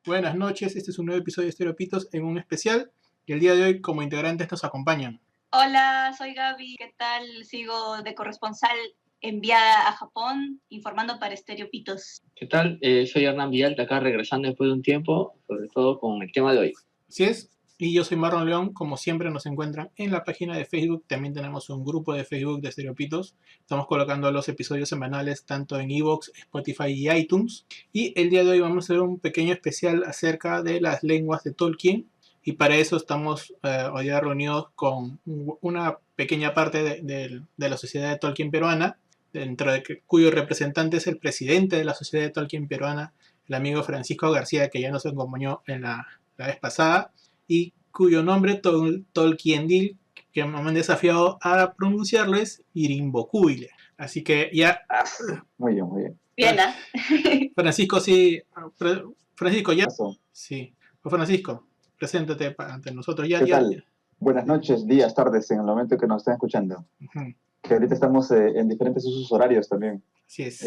Buenas noches, este es un nuevo episodio de Estereopitos en un especial y el día de hoy como integrantes nos acompañan. Hola, soy Gaby, ¿qué tal? Sigo de corresponsal enviada a Japón informando para Estereopitos. ¿Qué tal? Soy Hernán Villalta, acá regresando después de un tiempo, sobre todo con el tema de hoy. Así es, y yo soy Marlon León, como siempre nos encuentran en la página de Facebook, también tenemos un grupo de Facebook de Estereopitos, estamos colocando los episodios semanales tanto en Evox, Spotify y iTunes, y el día de hoy vamos a hacer un pequeño especial acerca de las lenguas de Tolkien, y para eso estamos hoy día reunidos con una pequeña parte de la sociedad de Tolkien peruana, dentro de cuyo representante es el presidente de la sociedad de Tolkien peruana, el amigo Francisco García, que ya nos acompañó en la vez pasada, y cuyo nombre Tolkiendil, que me han desafiado a pronunciarlo, es Irimbokuile. Así que ya... Muy bien, muy bien. Bien, ¿eh? Francisco, sí. Francisco, ya... Pasó. Sí. Francisco, preséntate ante nosotros. Ya, ¿Qué ya, tal? ya. Buenas noches, días, tardes, en el momento que nos estén escuchando. Uh-huh. Que ahorita estamos en diferentes usos horarios también. Así es.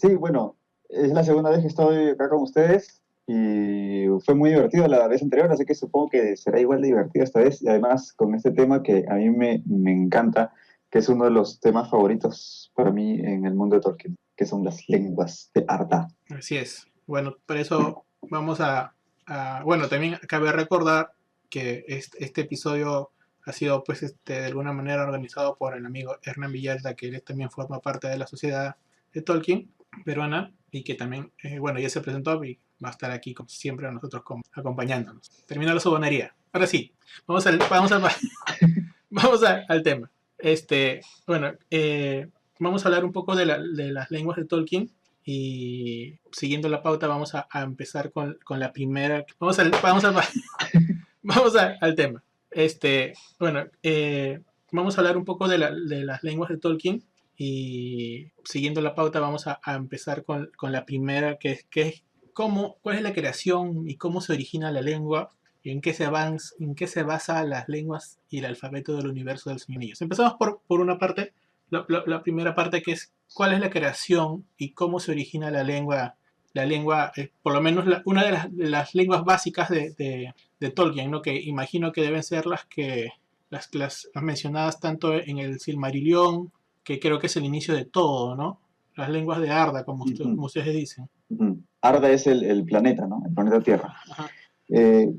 Sí, bueno, es la segunda vez que estoy acá con ustedes y fue muy divertido la vez anterior, así que supongo que será igual de divertido esta vez. Y además con este tema que a mí me encanta, que es uno de los temas favoritos para mí en el mundo de Tolkien, que son las lenguas de Arda. Así es. Bueno, por eso vamos bueno, también cabe recordar que este episodio ha sido pues de alguna manera organizado por el amigo Hernán Villalta, que él también forma parte de la sociedad de Tolkien peruana y que también, bueno, ya se presentó y va a estar aquí como siempre a nosotros acompañándonos. Termina la sobonería. Ahora sí, vamos al tema. Bueno, vamos a hablar un poco de las lenguas de Tolkien. Y siguiendo la pauta vamos a empezar con la primera. Vamos al tema. Bueno, vamos a hablar un poco de las lenguas de Tolkien. Y siguiendo la pauta vamos a empezar con la primera, que es cuál es la creación y cómo se origina la lengua y en qué se basa las lenguas y el alfabeto del universo del Señor de los Anillos. Empezamos por una parte. La primera parte, que es cuál es la creación y cómo se origina la lengua, por lo menos una de las lenguas básicas de Tolkien, ¿no? Que imagino que deben ser las mencionadas tanto en el Silmarillion, que creo que es el inicio de todo, ¿no? Las lenguas de Arda, como ustedes dicen. Arda es el planeta, ¿no? El planeta Tierra. Ajá.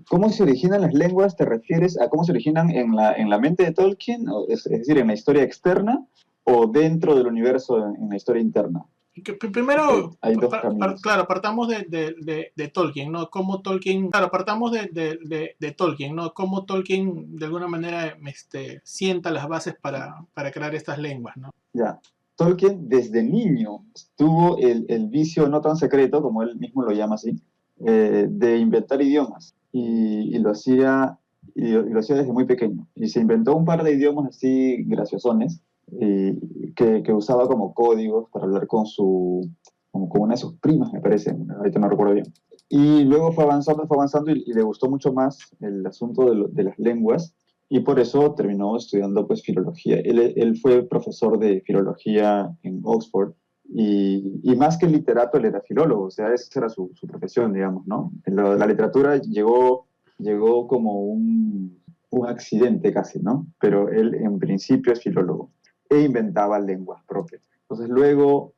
¿Cómo se originan las lenguas? ¿Te refieres a cómo se originan en la mente de Tolkien? Es decir, en la historia externa o dentro del universo en la historia interna. Primero, hay dos caminos. Claro, partamos de Tolkien, ¿no? Cómo Tolkien, partamos de Tolkien, ¿no? Cómo Tolkien de alguna manera sienta las bases para crear estas lenguas, ¿no? Ya. Tolkien desde niño tuvo el vicio no tan secreto, como él mismo lo llama así, de inventar idiomas. Y lo hacía desde muy pequeño. Y se inventó un par de idiomas así graciosones, que usaba como códigos para hablar con una de sus primas, me parece, ahorita no recuerdo bien. Y luego fue avanzando y le gustó mucho más el asunto de las lenguas, y por eso terminó estudiando pues filología. Él fue profesor de filología en Oxford, y más que literato, él era filólogo, o sea, esa era su profesión, digamos, ¿no? La literatura llegó como un accidente casi, ¿no? Pero él en principio es filólogo e inventaba lenguas propias. Entonces luego,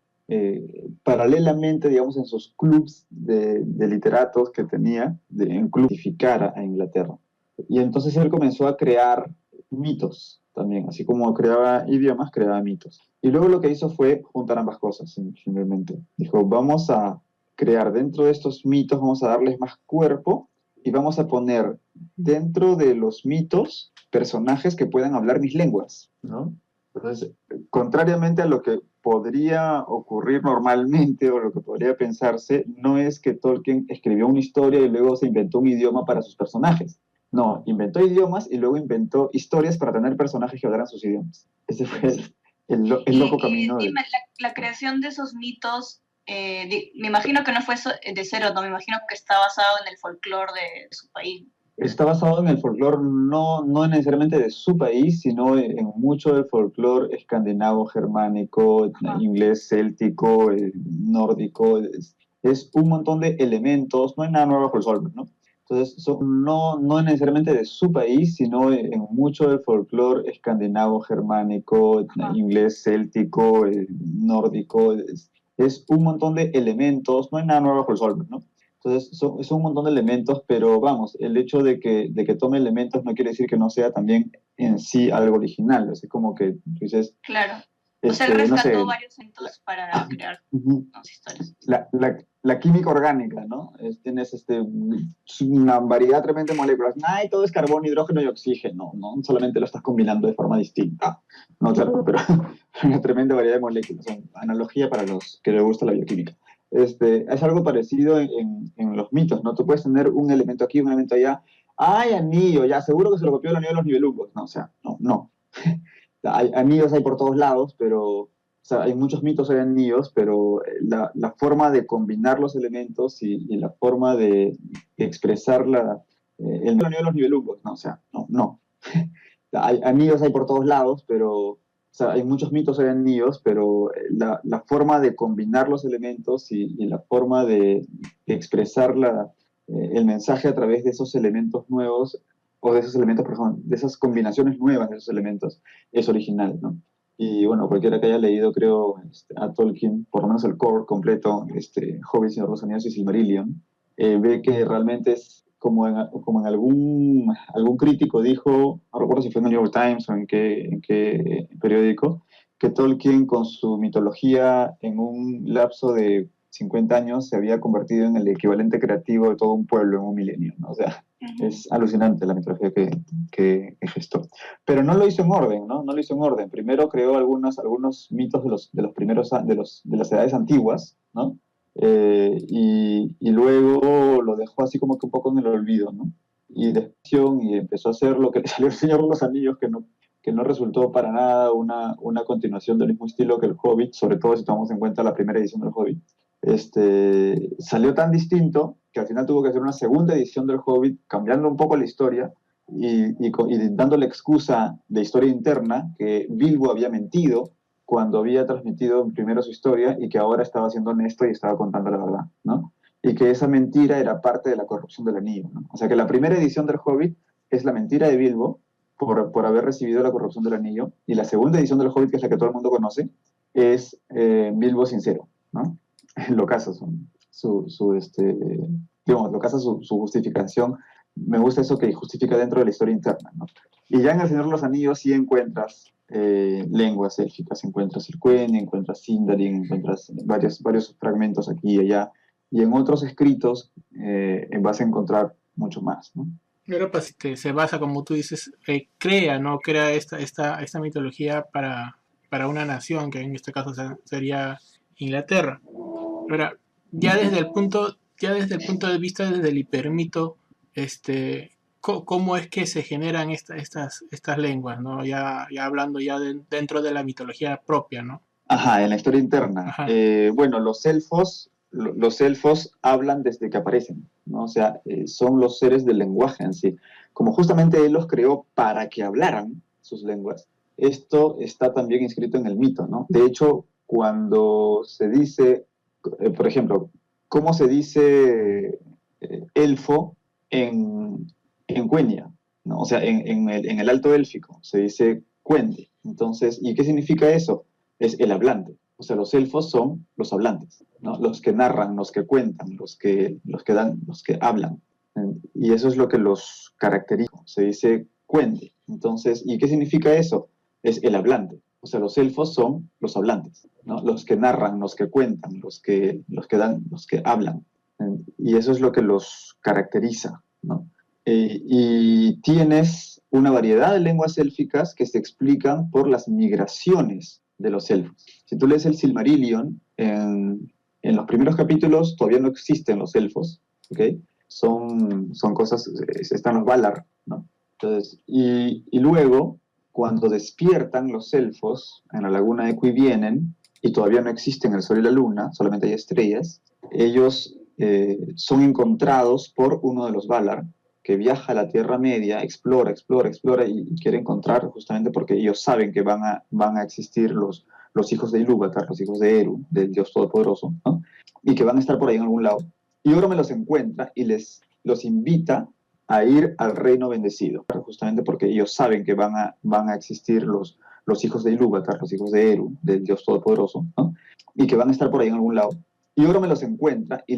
paralelamente, digamos, en sus clubs de literatos que tenía, en club a Inglaterra. Y entonces él comenzó a crear mitos también, así como creaba idiomas, creaba mitos. Y luego lo que hizo fue juntar ambas cosas, simplemente. Dijo, vamos a crear dentro de estos mitos, vamos a darles más cuerpo y vamos a poner dentro de los mitos personajes que puedan hablar mis lenguas, ¿no? Entonces, contrariamente a lo que podría ocurrir normalmente o lo que podría pensarse, no es que Tolkien escribió una historia y luego se inventó un idioma para sus personajes. No, inventó idiomas y luego inventó historias para tener personajes que hablaran sus idiomas. Ese fue el loco camino. Dime, la creación de esos mitos, me imagino que no fue de cero, no, me imagino que está basado en el folclore de su país. Está basado en el folclore no necesariamente de su país, sino en mucho del folclore escandinavo, germánico, inglés, céltico, nórdico. es un montón de elementos, no hay nada nuevo bajo el sol, ¿no? Entonces, no necesariamente de su país, sino en mucho del folclore escandinavo, germánico, inglés, céltico, nórdico. Es un montón de elementos, no hay nada nuevo bajo el sol, ¿no? Entonces, son un montón de elementos, pero vamos, el hecho de que tome elementos no quiere decir que no sea también en sí algo original. Es como que tú dices, Claro. O sea, él rescató no sé, varios elementos para crear las historias. la química orgánica, ¿no? Tienes una variedad tremenda de moléculas. Ay, todo es carbono, hidrógeno y oxígeno, ¿no? Solamente lo estás combinando de forma distinta. No, claro, pero una tremenda variedad de moléculas. Analogía para los que les gusta la bioquímica. Es algo parecido en los mitos, ¿no? Tú puedes tener un elemento aquí, un elemento allá. Ay, anillo, ya, seguro que se lo copió el anillo de los nivelungos. No, o sea, no. Anillos hay por todos lados, pero o sea, hay muchos mitos sobre anillos, pero la forma de combinar los elementos y la forma de expresar el anillo de los nivelungos, no, o sea, no. Anillos hay por todos lados, pero o sea, hay muchos mitos sobre anillos, pero la forma de combinar los elementos y la forma de expresar el mensaje a través de esos elementos nuevos, o de esos elementos, perdón, de esas combinaciones nuevas de esos elementos, es original, ¿no? Y bueno, cualquiera que haya leído, creo, a Tolkien, por lo menos el core completo, Hobbit, Señor de los Anillos y Silmarillion, ve que realmente es como en algún crítico dijo, no recuerdo si fue en el New York Times o en qué periódico, que Tolkien con su mitología en un lapso de 50 años se había convertido en el equivalente creativo de todo un pueblo en un milenio, ¿no? O sea, es alucinante la mitología que gestó. Pero no lo hizo en orden, ¿no? No lo hizo en orden. Primero creó algunos mitos de los primeros, de las edades antiguas, ¿no? Y luego lo dejó así como que un poco en el olvido, ¿no? Y empezó a hacer lo que le salió el Señor de los Anillos, que no resultó para nada una continuación del mismo estilo que el Hobbit, sobre todo si tomamos en cuenta la primera edición del Hobbit. Salió tan distinto que al final tuvo que hacer una segunda edición del Hobbit, cambiando un poco la historia y dándole excusa de historia interna, que Bilbo había mentido cuando había transmitido primero su historia y que ahora estaba siendo honesto y estaba contando la verdad, ¿no? Y que esa mentira era parte de la corrupción del anillo, ¿no? O sea que la primera edición del Hobbit es la mentira de Bilbo por haber recibido la corrupción del anillo, y la segunda edición del Hobbit, que es la que todo el mundo conoce, es Bilbo sincero, ¿no? Lo caso, lo caso su justificación. Me gusta eso que justifica dentro de la historia interna, ¿no? Y ya en El Señor de los Anillos sí encuentras lenguas élficas, encuentras el Quenya, encuentras Sindarin, encuentras varios fragmentos aquí y allá, y en otros escritos vas a encontrar mucho más, ¿no? Pero pues se basa, como tú dices, crea esta mitología para una nación, que en este caso sería Inglaterra. Ahora, ya desde el punto de vista desde el hipermito, ¿cómo es que se generan estas lenguas, ¿no? Ya hablando dentro de la mitología propia, ¿no? Ajá, en la historia interna. Ajá. Bueno, los elfos hablan desde que aparecen, ¿no? O sea, son los seres del lenguaje en sí. Como justamente él los creó para que hablaran sus lenguas, esto está también inscrito en el mito, ¿no? De hecho, cuando se dice, por ejemplo, ¿cómo se dice elfo en Quenya, ¿no? O sea, en el alto élfico se dice Cuende. Entonces, ¿y qué significa eso? Es el hablante. O sea, los elfos son los hablantes, ¿no? Los que narran, los que cuentan, los que hablan. Y eso es lo que los caracteriza. Se dice cuente. Entonces, ¿y qué significa eso? Es el hablante. O sea, los elfos son los hablantes, ¿no? Los que narran, los que cuentan, los que hablan. Y eso es lo que los caracteriza, ¿no? Y tienes una variedad de lenguas élficas que se explican por las migraciones de los elfos. Si tú lees el Silmarillion, en los primeros capítulos todavía no existen los elfos, ¿ok? Son cosas, están los Valar, ¿no? Entonces, y luego, cuando despiertan los elfos en la laguna de Cuivienen, y todavía no existen el sol y la luna, solamente hay estrellas, ellos son encontrados por uno de los Valar, que viaja a la Tierra Media, explora y quiere encontrar, justamente porque ellos saben que van a existir los los hijos de Ilúvatar, los hijos de Eru, del Dios Todopoderoso, ¿no? Y que van a estar por ahí en algún lado. Y Oro me los encuentra y los invita a ir al reino bendecido, justamente porque ellos saben que van a existir los hijos de Ilúvatar, los hijos de Eru, del Dios Todopoderoso, ¿no? Y que van a estar por ahí en algún lado. Y Oro me los encuentra y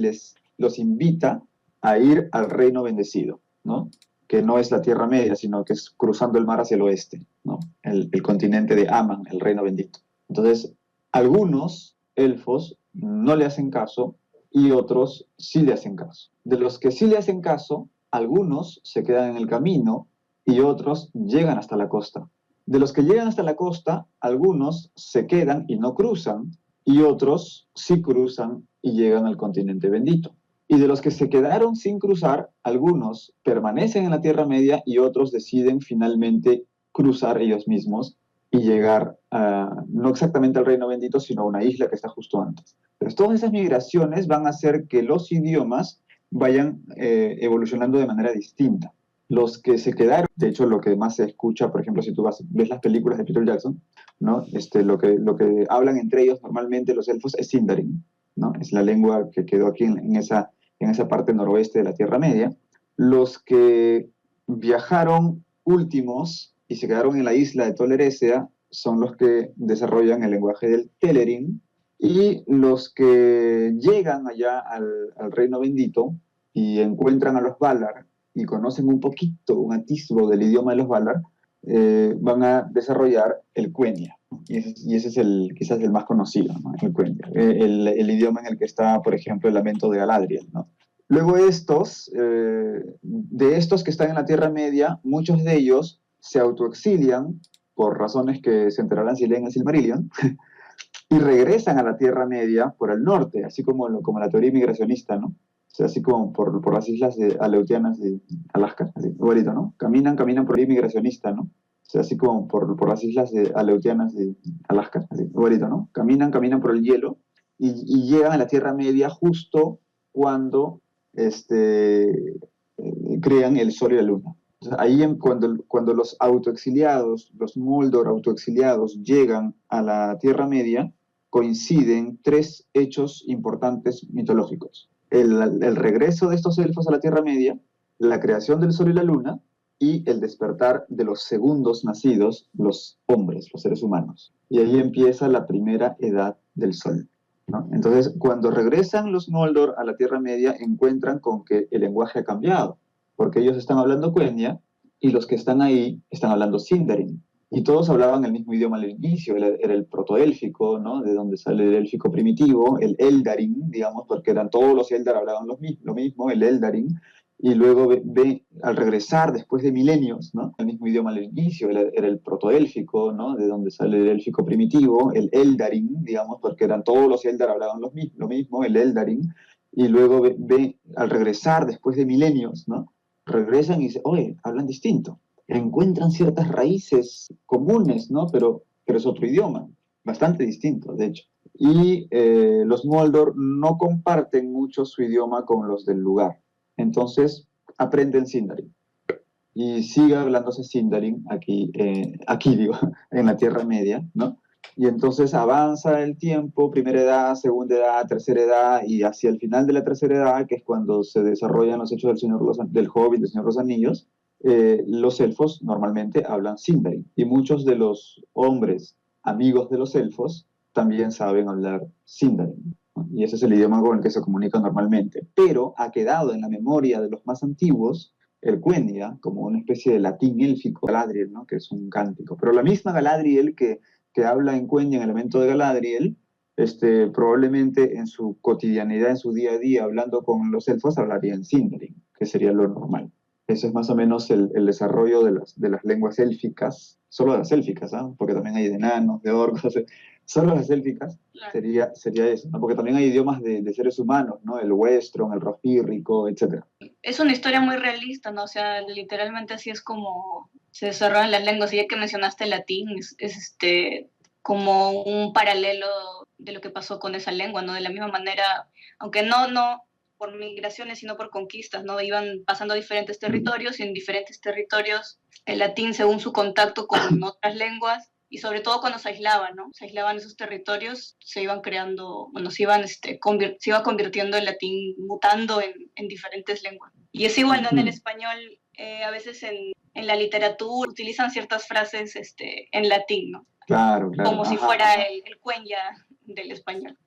los invita a ir al reino bendecido, ¿no? Que no es la Tierra Media, sino que es cruzando el mar hacia el oeste, ¿no? El continente de Aman, el reino bendito. Entonces, algunos elfos no le hacen caso y otros sí le hacen caso. De los que sí le hacen caso, algunos se quedan en el camino y otros llegan hasta la costa. De los que llegan hasta la costa, algunos se quedan y no cruzan, y otros sí cruzan y llegan al continente bendito. Y de los que se quedaron sin cruzar, algunos permanecen en la Tierra Media y otros deciden finalmente cruzar ellos mismos y llegar no exactamente al Reino Bendito, sino a una isla que está justo antes. Entonces, todas esas migraciones van a hacer que los idiomas vayan evolucionando de manera distinta. Los que se quedaron, de hecho, lo que más se escucha, por ejemplo, si tú ves las películas de Peter Jackson, ¿no? Lo que hablan entre ellos normalmente los elfos es Sindarin, ¿no? Es la lengua que quedó aquí en esa parte noroeste de la Tierra Media. Los que viajaron últimos y se quedaron en la isla de Tol Eressëa son los que desarrollan el lenguaje del Telerin, y los que llegan allá al Reino Bendito y encuentran a los Valar y conocen un poquito, un atisbo del idioma de los Valar, van a desarrollar el Quenya. Y ese es quizás el más conocido, ¿no? El Quenya, el idioma en el que está, por ejemplo, el lamento de Galadriel, ¿no? Luego de estos que están en la Tierra Media, muchos de ellos se autoexilian por razones que se enterarán si leen el Silmarillion, y regresan a la Tierra Media por el norte, así como la teoría migracionista, ¿no? O sea, así como por las islas aleutianas de Alaska, así, igualito, ¿no? Caminan por la teoría migracionista, ¿no? O sea, así como por las islas aleutianas de Alaska, así, igualito, ¿no? Caminan por el hielo y llegan a la Tierra Media justo cuando crean el Sol y la Luna. O sea, ahí cuando los autoexiliados, los Moldor autoexiliados llegan a la Tierra Media, coinciden tres hechos importantes mitológicos. El regreso de estos elfos a la Tierra Media, la creación del Sol y la Luna, y el despertar de los segundos nacidos, los hombres, los seres humanos. Y ahí empieza la primera edad del Sol, ¿no? Entonces, cuando regresan los Noldor a la Tierra Media, encuentran con que el lenguaje ha cambiado, porque ellos están hablando Quenya y los que están ahí están hablando Sindarin. Y todos hablaban el mismo idioma al inicio, era el protoélfico, ¿no? De donde sale el élfico primitivo, el Eldarin, digamos, porque todos los Eldar hablaban lo mismo, el Eldarin. Y luego al regresar después de milenios, ¿no? El mismo idioma al inicio, era el protoélfico, ¿no? De donde sale el élfico primitivo, el Eldarin, digamos, porque todos los Eldar hablaban lo mismo, el Eldarin. Y luego al regresar después de milenios, ¿no? Regresan y dicen, oye, hablan distinto. Encuentran ciertas raíces comunes, ¿no? Pero es otro idioma, bastante distinto, de hecho. Y los Noldor no comparten mucho su idioma con los del lugar. Entonces aprenden Sindarin y sigue hablándose Sindarin aquí digo, en la Tierra Media, ¿no? Y entonces avanza el tiempo, primera edad, segunda edad, tercera edad, y hacia el final de la tercera edad, que es cuando se desarrollan los hechos del Hobbit, del Señor de los Anillos, los elfos normalmente hablan Sindarin, y muchos de los hombres amigos de los elfos también saben hablar Sindarin. Y ese es el idioma con el que se comunica normalmente. Pero ha quedado en la memoria de los más antiguos el Quenya como una especie de latín élfico, Galadriel, ¿no? Que es un cántico. Pero la misma Galadriel que habla en Quenya, en el elemento de Galadriel, probablemente en su cotidianidad, en su día a día, hablando con los elfos, hablaría en Sindarin, que sería lo normal. Eso es más o menos el desarrollo de las lenguas élficas, solo de las élficas, ¿eh? Porque también hay de enanos, de orcos, solo las élficas, Claro. sería eso, ¿no? Porque también hay idiomas de seres humanos, ¿no? El Westron, el Rohirrico, etc. Es una historia muy realista, ¿no? O sea, literalmente así es como se desarrollan las lenguas. Y ya que mencionaste el latín, es como un paralelo de lo que pasó con esa lengua, ¿no? De la misma manera, aunque no por migraciones, sino por conquistas, ¿no? Iban pasando a diferentes territorios y en diferentes territorios el latín, según su contacto con otras lenguas, y sobre todo cuando se aislaban, ¿no? Se aislaban esos territorios, se iban creando, bueno, se iban, se iba convirtiendo el latín, mutando en diferentes lenguas. Y es igual, ¿no? En el español, a veces en la literatura utilizan ciertas frases en latín, ¿no? Claro, claro. Como si fuera el cuenya del español.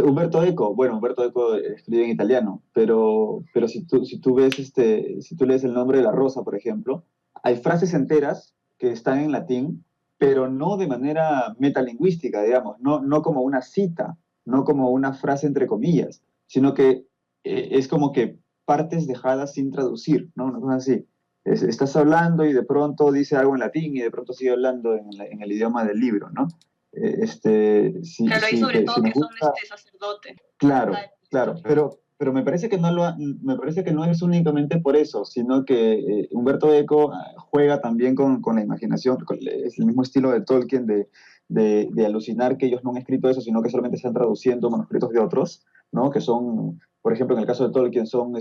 Humberto Eco, bueno, Humberto Eco escribe en italiano, pero si tú ves, si tú lees El nombre de la rosa, por ejemplo, hay frases enteras que están en latín, pero no de manera metalingüística, digamos, no como una cita, no como una frase entre comillas, sino que es como que partes dejadas sin traducir, ¿no? Una cosa así. Estás hablando y de pronto dice algo en latín y de pronto sigue hablando en el idioma del libro, ¿no? Claro, y sobre todo si que nos gusta, son sacerdotes. claro, claro, pero me parece que me parece que no es únicamente por eso, sino que Humberto Eco juega también con la imaginación, es el mismo estilo de Tolkien de alucinar que ellos no han escrito eso, sino que solamente están traduciendo manuscritos de otros, ¿no? Que son, por ejemplo, en el caso de Tolkien, son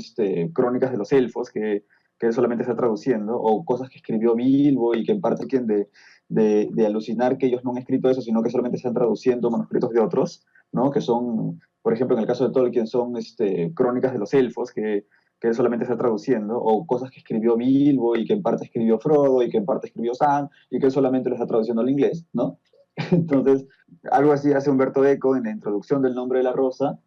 crónicas de los elfos que él solamente está traduciendo, o cosas que escribió Bilbo y que en parte Tolkien de alucinar que ellos no han escrito eso, sino que solamente están traduciendo manuscritos de otros, ¿no? Que son, por ejemplo, en el caso de Tolkien, son crónicas de los elfos que él solamente está traduciendo, o cosas que escribió Bilbo y que en parte escribió Frodo y que en parte escribió Sam y que él solamente lo está traduciendo al inglés, ¿no? Entonces, algo así hace Humberto Eco en la introducción del Nombre de la Rosa,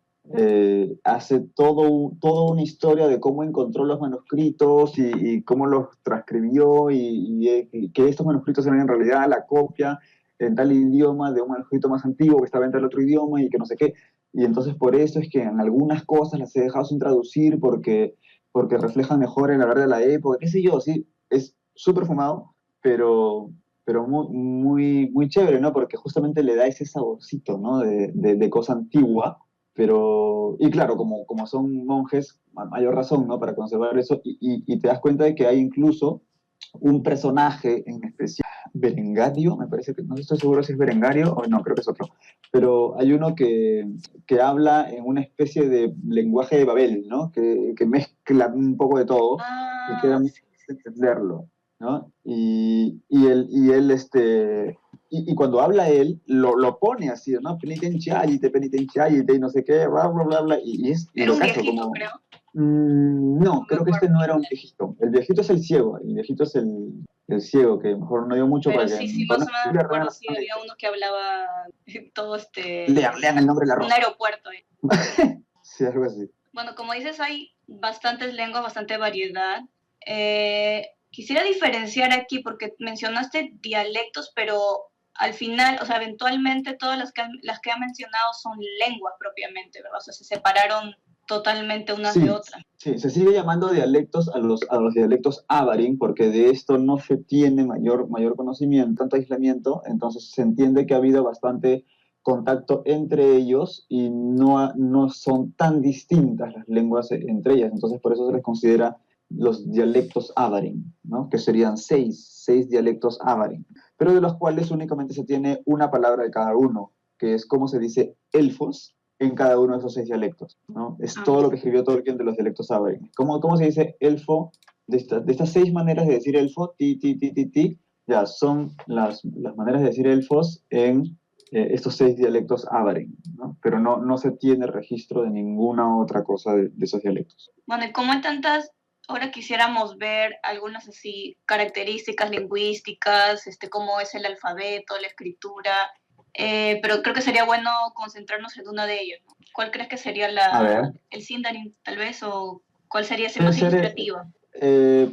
hace toda una historia de cómo encontró los manuscritos y cómo los transcribió y que estos manuscritos eran en realidad la copia en tal idioma de un manuscrito más antiguo que estaba en tal otro idioma y que no sé qué. Y entonces por eso es que en algunas cosas las he dejado sin traducir porque reflejan mejor el hablar de la época, qué sé yo, sí, es súper fumado, pero muy chévere, ¿no? Porque justamente le da ese saborcito, ¿no? De cosa antigua, pero, y claro, como son monjes, a mayor razón, ¿no? Para conservar eso, y te das cuenta de que hay incluso un personaje en especial, Berengario, me parece que, no estoy seguro si es Berengario o no, creo que es otro, pero hay uno que habla en una especie de lenguaje de Babel, ¿no? Que mezcla un poco de todo y queda muy difícil entenderlo, ¿no? Y cuando habla él, lo pone así, ¿no? Penitencialite, y no sé qué, bla, bla, bla, bla, y Era lo un cacho viejito, como... creo. No, No me creo que acuerdo no era quién un era. viejito. El viejito es el ciego, el viejito es el ciego, que mejor no dio mucho Pero para que... sí, para más no o menos me spoilear acuerdo, nada, sí, había uno que hablaba todo lean el nombre de la un rosa. aeropuerto. Sí, algo así. Bueno, como dices, hay bastantes lenguas, bastante variedad. Quisiera diferenciar aquí porque mencionaste dialectos, pero al final, o sea, eventualmente todas las que ha mencionado son lenguas propiamente, ¿verdad? O sea, se separaron totalmente unas de Sí, otras. sí, se sigue llamando dialectos a los dialectos Avarin, porque de esto no se tiene mayor conocimiento, tanto aislamiento, entonces se entiende que ha habido bastante contacto entre ellos y no son tan distintas las lenguas entre ellas, entonces por eso se les considera los dialectos Avarin, ¿no? Que serían seis dialectos Avarin, pero de los cuales únicamente se tiene una palabra de cada uno, que es como se dice elfos en cada uno de esos 6 dialectos, ¿no? Es todo lo que escribió Tolkien de los dialectos Avarin. ¿Cómo se dice elfo? De estas 6 maneras de decir elfo, ti, ya, son las maneras de decir elfos en estos 6 dialectos Avarin, ¿no? Pero no se tiene registro de ninguna otra cosa de esos dialectos. Bueno, y como hay tantas, ahora quisiéramos ver algunas así características lingüísticas, cómo es el alfabeto, la escritura, pero creo que sería bueno concentrarnos en una de ellas, ¿no? ¿Cuál crees que sería A ver, el Sindarin, tal vez, o cuál sería ese puede más ser, ilustrativa?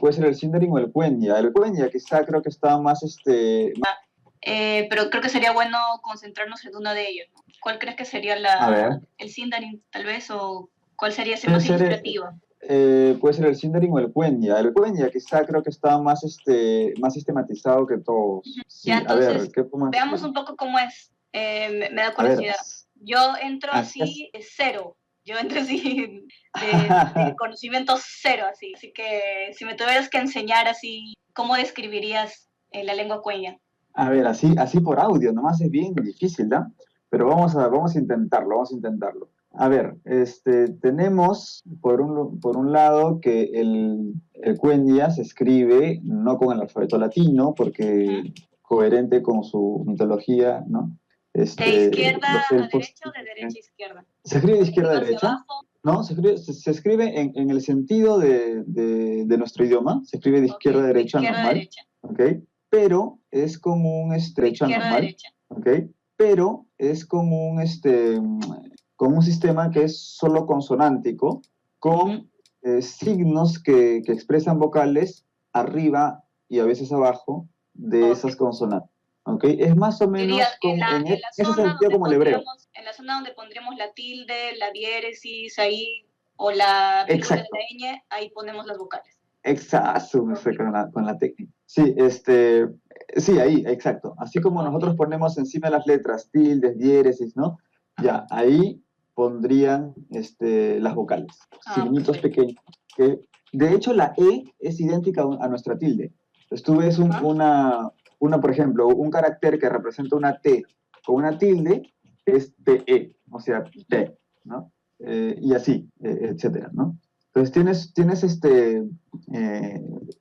puede ser el Sindarin o el Quenya. El Quenya quizá creo que está más, Pero creo que sería bueno concentrarnos en una de ellas, ¿no? ¿Cuál crees que sería a ver, el Sindarin, tal vez, o cuál sería ese puede más ser, ilustrativa? puede ser el Sindarin o el Quenya. El Quenya quizá creo que está más sistematizado que todos. Ya, Sí, a ver, entonces, ¿qué podemos veamos decir? un poco cómo es. Me da A ver, curiosidad. Yo entro así es. así, cero. Yo entro así de conocimiento cero, así. Así que si me tuvieras que enseñar así, ¿cómo describirías la lengua cueña? A ver, así por audio, nomás es bien difícil, ¿no? Pero vamos a intentarlo, vamos a intentarlo. A ver, tenemos por un lado que el Quenya se escribe no con el alfabeto latino, porque coherente con su mitología, ¿no? ¿De izquierda Los a elfos, derecha o de derecha a izquierda? ¿se escribe de izquierda a ¿Hacia derecha? abajo? No, se escribe en el sentido de nuestro idioma, se escribe de Ok, izquierda a de derecha izquierda a normal, derecha. ¿ok? Pero es como un De estrecha izquierda a normal, derecha. ¿ok? Pero es como con un sistema que es solo consonántico, con signos que expresan vocales arriba y a veces abajo de Ok. esas consonantes, ¿ok? Es más o menos Dirías como en la ese zona sentido donde como el hebreo. en la zona donde pondríamos la tilde, la diéresis ahí, o la vírgula de Exacto. la ñ, ahí ponemos las vocales. Exacto, con la técnica. Sí, sí, ahí, exacto. Así como nosotros ponemos encima de las letras tildes, diéresis, ¿no? Ya, ahí pondrían las vocales, signitos Perfecto. pequeños. Que, de hecho, la E es idéntica a nuestra tilde. Entonces, tú ves por ejemplo, un carácter que representa una T con una tilde, es TE, o sea, T, ¿no? Y así, etcétera, ¿no? Entonces tienes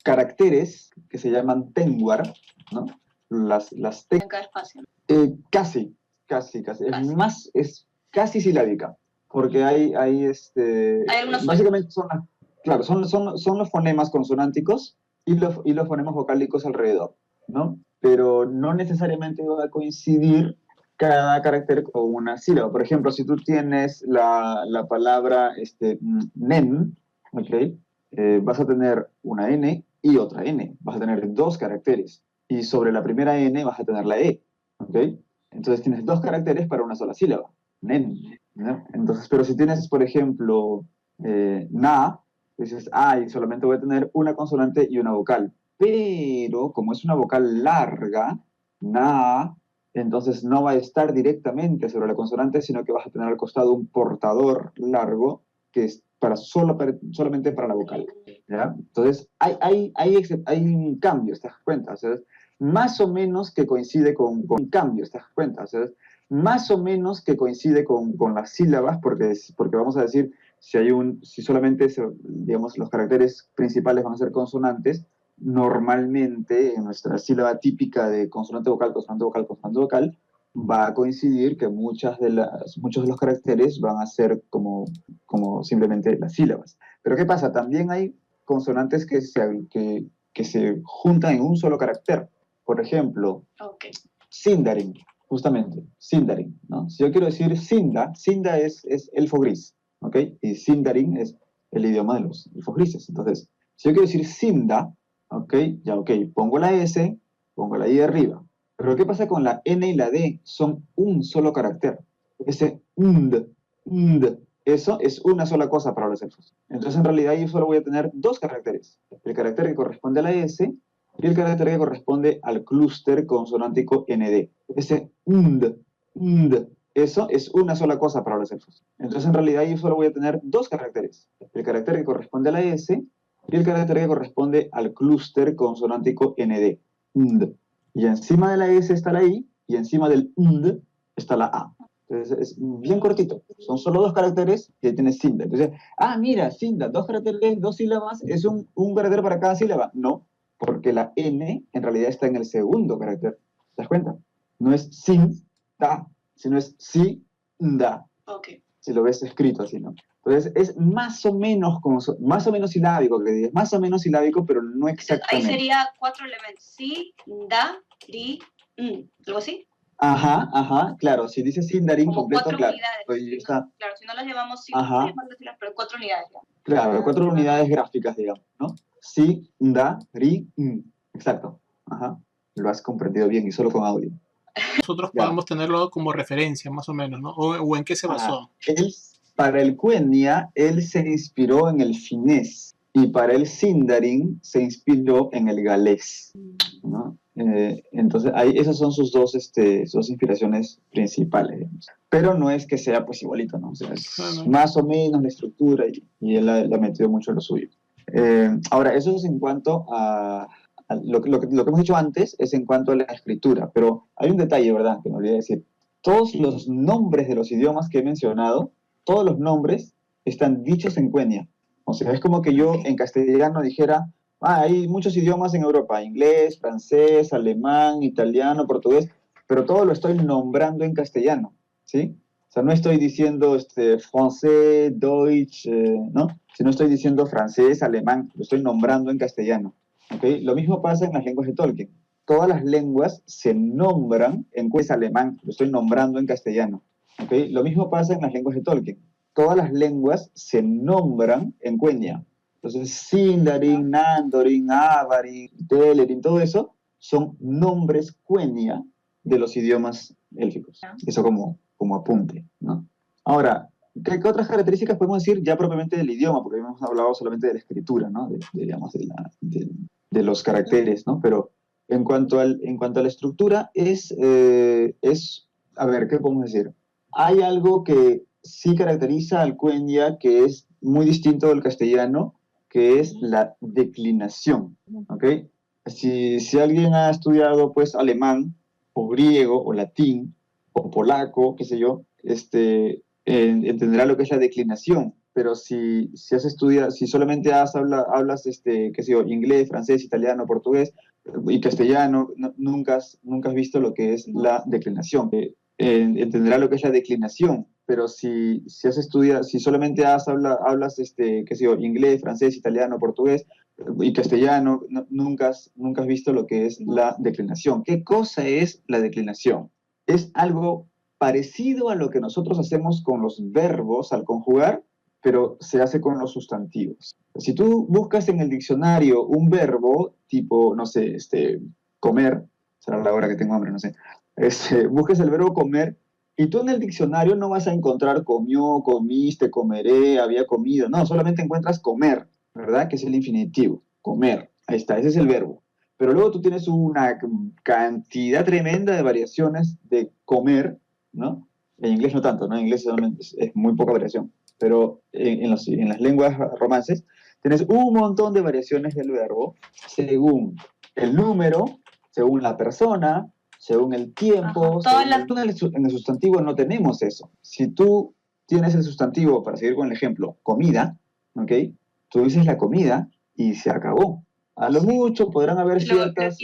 caracteres que se llaman tengwar, ¿no? Las En cada espacio. casi. Es casi silábica, porque hay Hay algunos básicamente claro, son los fonemas consonánticos y los fonemas vocálicos alrededor, ¿no? Pero no necesariamente va a coincidir cada carácter con una sílaba. Por ejemplo, si tú tienes la palabra nen, ¿ok? Vas a tener una N y otra N. Vas a tener dos caracteres. Y sobre la primera N vas a tener la E, ¿ok? Entonces tienes dos caracteres para una sola sílaba. Nen, ¿no? Entonces, pero si tienes, por ejemplo, na, dices, y solamente voy a tener una consonante y una vocal. Pero como es una vocal larga, na, entonces no va a estar directamente sobre la consonante, sino que vas a tener al costado un portador largo que es solamente para la vocal, ¿ya? Entonces, hay cambios, ¿te das cuenta? O sea, más o menos que coincide con cambios, ¿te das cuenta? O sea, más o menos que coincide con las sílabas, porque vamos a decir, si solamente, digamos, los caracteres principales van a ser consonantes, normalmente en nuestra sílaba típica de consonante vocal, consonante vocal, consonante vocal, va a coincidir que muchos de los caracteres van a ser como simplemente las sílabas. Pero ¿qué pasa? También hay consonantes que se juntan en un solo carácter. Por ejemplo, Sindarin, justamente, Sindarin, ¿no? Si yo quiero decir Sinda es elfo gris, ¿ok? Y Sindarin es el idioma de los elfos grises. Entonces, si yo quiero decir Sinda, ¿ok? Pongo la S, pongo la I arriba. Pero ¿qué pasa con la N y la D? Son un solo carácter. Ese eso es una sola cosa para los elfos. Entonces, en realidad, yo solo voy a tener dos caracteres. El carácter que corresponde a la S y el carácter que corresponde al clúster consonántico ND. Ese eso es una sola cosa para los elfos. Entonces, en realidad, yo solo voy a tener dos caracteres. El carácter que corresponde a la S y el carácter que corresponde al clúster consonántico ND. Y encima de la S está la I, y encima del está la A. Entonces, es bien cortito. Son solo dos caracteres y ahí tienes Sinda. Entonces, mira, Sinda, dos caracteres, dos sílabas, ¿es un carácter para cada sílaba? No, porque la N en realidad está en el segundo carácter. ¿Te das cuenta? No es sin-da, sino es si-da. Si lo ves escrito así, ¿no? Entonces, es más o menos silábico, que digas, más o menos silábico, pero no exactamente. Ahí sería 4 elementos. Si, da, ri, algo así. Ajá, claro, si dices Sindarin como completo, 4 claro. unidades. Pues Claro, si no las llevamos 5, pero 4 unidades. ¿Ya? Claro, 4 unidades gráficas, digamos, ¿no? Exacto. Ajá. Lo has comprendido bien y solo con audio. Nosotros podemos tenerlo como referencia, más o menos, ¿no? O en qué se basó. Para el Quenya, él se inspiró en el finés, y para el Sindarin se inspiró en el galés, ¿no? Entonces, esas son sus dos inspiraciones principales, digamos. Pero no es que sea pues igualito, ¿no? O sea, es más o menos la estructura y él le ha metido mucho lo suyo. Ahora, eso es en cuanto a lo que hemos dicho antes, es en cuanto a la escritura, pero hay un detalle, ¿verdad?, que me olvidé decir. Todos los nombres de los idiomas que he mencionado, todos los nombres están dichos en Quenya. O sea, es como que yo en castellano dijera Hay muchos idiomas en Europa, inglés, francés, alemán, italiano, portugués, pero todo lo estoy nombrando en castellano, ¿sí? O sea, no estoy diciendo francés, deutsch, ¿no? Sino estoy diciendo francés, alemán, lo estoy nombrando en castellano, ¿ok? Lo mismo pasa en las lenguas de Tolkien. Todas las lenguas se nombran en alemán, lo estoy nombrando en castellano, ¿ok? Lo mismo pasa en las lenguas de Tolkien. Todas las lenguas se nombran en Quenya. Entonces, Sindarin, Nandorin, Avarin, Telerin, todo eso son nombres Quenya de los idiomas élficos. Eso como apunte, ¿no? Ahora, ¿qué otras características podemos decir ya propiamente del idioma? Porque hemos hablado solamente de la escritura, ¿no? Digamos, de los caracteres, ¿no? Pero en cuanto a la estructura, a ver, ¿qué podemos decir? Hay algo que sí caracteriza al Quenya que es muy distinto del castellano, que es la declinación, ¿ok? Si alguien ha estudiado, pues, alemán, o griego, o latín, o polaco, qué sé yo, entenderá lo que es la declinación, pero si solamente hablas, qué sé yo, inglés, francés, italiano, portugués y castellano, nunca has visto lo que es la declinación. Entenderá lo que es la declinación, pero si solamente hablas, qué sé yo, inglés, francés, italiano, portugués y castellano, nunca has visto lo que es la declinación. ¿Qué cosa es la declinación? Es algo parecido a lo que nosotros hacemos con los verbos al conjugar, pero se hace con los sustantivos. Si tú buscas en el diccionario un verbo tipo, no sé, comer, será la hora que tengo hambre, no sé, busques el verbo comer y tú en el diccionario no vas a encontrar comió, comiste, comeré, había comido, no, solamente encuentras comer, ¿verdad? Que es el infinitivo, comer, ahí está, ese es el verbo. Pero luego tú tienes una cantidad tremenda de variaciones de comer, ¿no? En inglés no tanto, ¿no? En inglés es muy poca variación, pero en las lenguas romances tienes un montón de variaciones del verbo según el número, según la persona, según el tiempo. En el sustantivo no tenemos eso. Si tú tienes el sustantivo, para seguir con el ejemplo, comida, ¿ok? Tú dices la comida y se acabó. A lo mucho podrán haber ciertas...